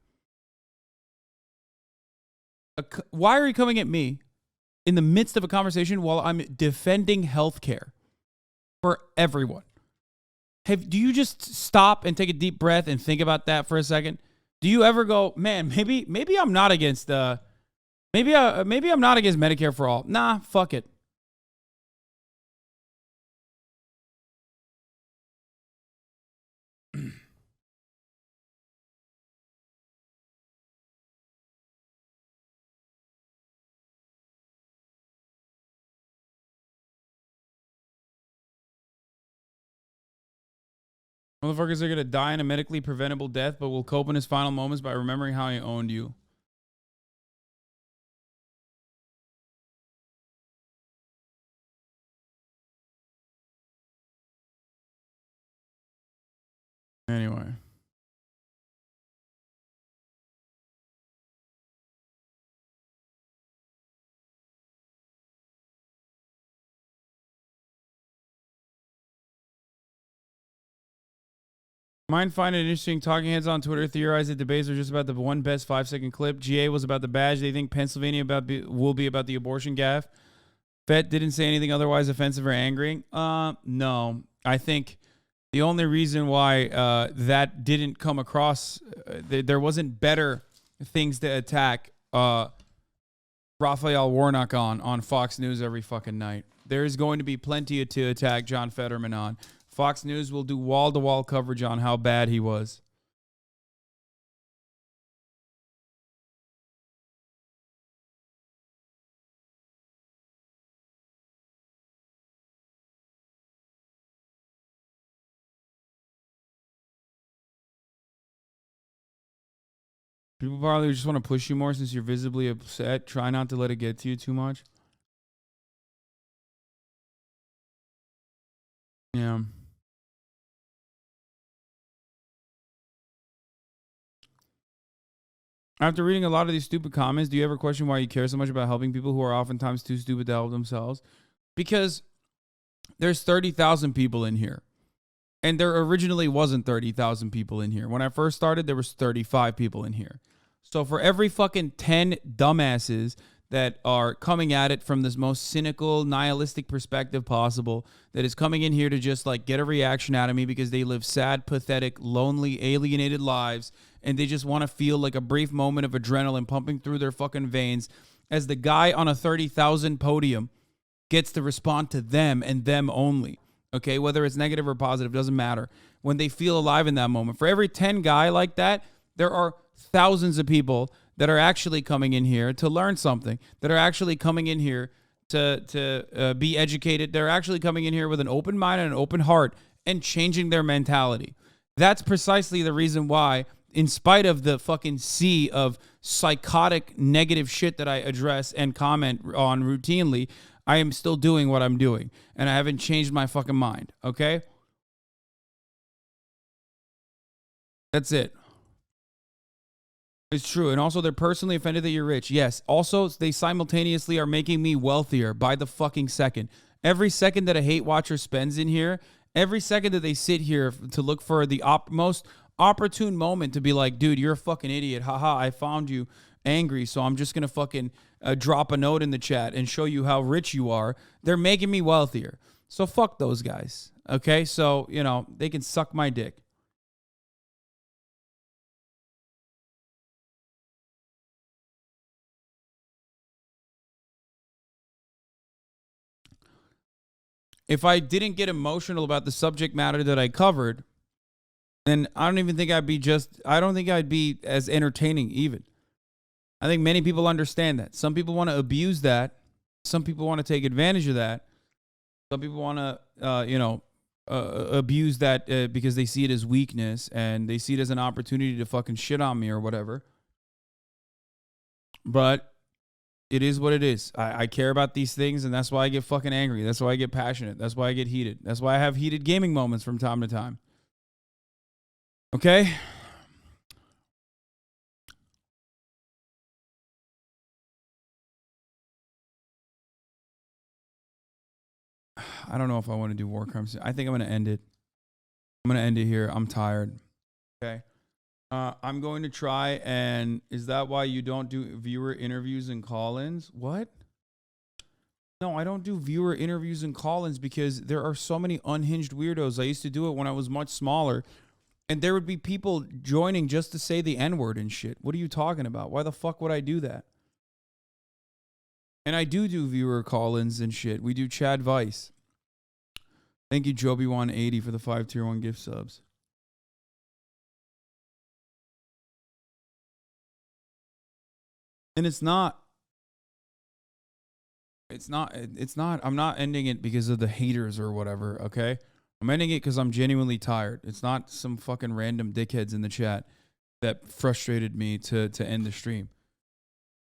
Why are you coming at me in the midst of a conversation while I'm defending healthcare? for everyone. Do you just stop and take a deep breath and think about that for a second? Do you ever go, man, maybe I'm not against maybe I'm not against Medicare for all. Nah, fuck it. Motherfuckers are going to die in a medically preventable death, but will cope in his final moments by remembering how he owned you. Anyway. Might find it interesting. Talking heads on Twitter theorize that debates are just about the one best 5-second clip. GA was about the badge. They think Pennsylvania will be about the abortion gaffe. Fett didn't say anything otherwise offensive or angering. No. I think the only reason why that didn't come across, there wasn't better things to attack Raphael Warnock on Fox News every fucking night. There is going to be plenty to attack John Fetterman on. Fox News will do wall-to-wall coverage on how bad he was. People probably just want to push you more since you're visibly upset. Try not to let it get to you too much. Yeah. After reading a lot of these stupid comments, do you ever question why you care so much about helping people who are oftentimes too stupid to help themselves? Because there's 30,000 people in here. And there originally wasn't 30,000 people in here. When I first started, there was 35 people in here. So for every fucking 10 dumbasses that are coming at it from this most cynical, nihilistic perspective possible, that is coming in here to just like get a reaction out of me because they live sad, pathetic, lonely, alienated lives, and they just want to feel like a brief moment of adrenaline pumping through their fucking veins as the guy on a 30,000 podium gets to respond to them and them only. Okay, whether it's negative or positive, doesn't matter. When they feel alive in that moment. For every 10 guy like that, there are thousands of people that are actually coming in here to learn something, that are actually coming in here to be educated. They're actually coming in here with an open mind and an open heart and changing their mentality. That's precisely the reason why, in spite of the fucking sea of psychotic negative shit that I address and comment on routinely, I am still doing what I'm doing. And I haven't changed my fucking mind. Okay? That's it. It's true. And also, they're personally offended that you're rich. Yes. Also, they simultaneously are making me wealthier by the fucking second. Every second that a hate watcher spends in here, every second that they sit here to look for the most opportune moment to be like, dude, you're a fucking idiot. Haha, I found you angry, so I'm just going to fucking drop a note in the chat and show you how rich you are. They're making me wealthier. So fuck those guys. Okay? So, you know, they can suck my dick. If I didn't get emotional about the subject matter that I covered, then I don't think I'd be as entertaining even. I think many people understand that. Some people want to abuse that. Some people want to take advantage of that. Some people want to, abuse that because they see it as weakness and they see it as an opportunity to fucking shit on me or whatever. But it is what it is. I care about these things, and that's why I get fucking angry. That's why I get passionate. That's why I get heated. That's why I have heated gaming moments from time to time. Okay? I don't know if I want to do war crimes. I think I'm going to end it. I'm going to end it here. I'm tired. Okay? I'm going to try and... Is that why you don't do viewer interviews and call-ins? What? No, I don't do viewer interviews and call-ins because there are so many unhinged weirdos. I used to do it when I was much smaller, and there would be people joining just to say the N-word and shit. What are you talking about? Why the fuck would I do that? And I do viewer call-ins and shit. We do Chad Vice. Thank you, Joby180, for the 5 tier 1 gift subs. And it's not, I'm not ending it because of the haters or whatever, okay? I'm ending it because I'm genuinely tired. It's not some fucking random dickheads in the chat that frustrated me to end the stream.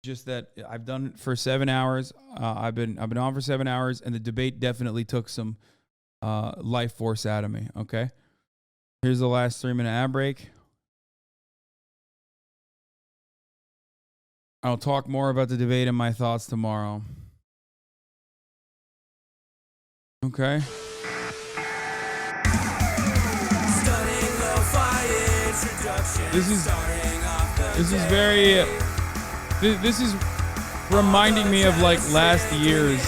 Just that I've done it for 7 hours. I've been on for 7 hours, and the debate definitely took some life force out of me, okay? Here's the last 3-minute ad break. I'll talk more about the debate and my thoughts tomorrow. Okay. This is reminding me of like last year's,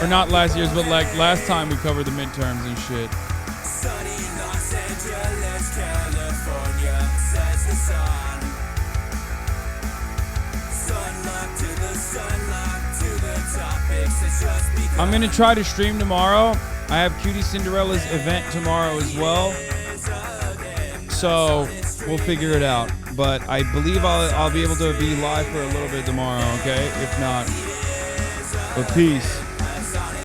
or not last year's, but like last time we covered the midterms and shit. I'm going to try to stream tomorrow. I have Cutie Cinderella's event tomorrow as well. So we'll figure it out. But I believe I'll be able to be live for a little bit tomorrow, okay? If not, but peace.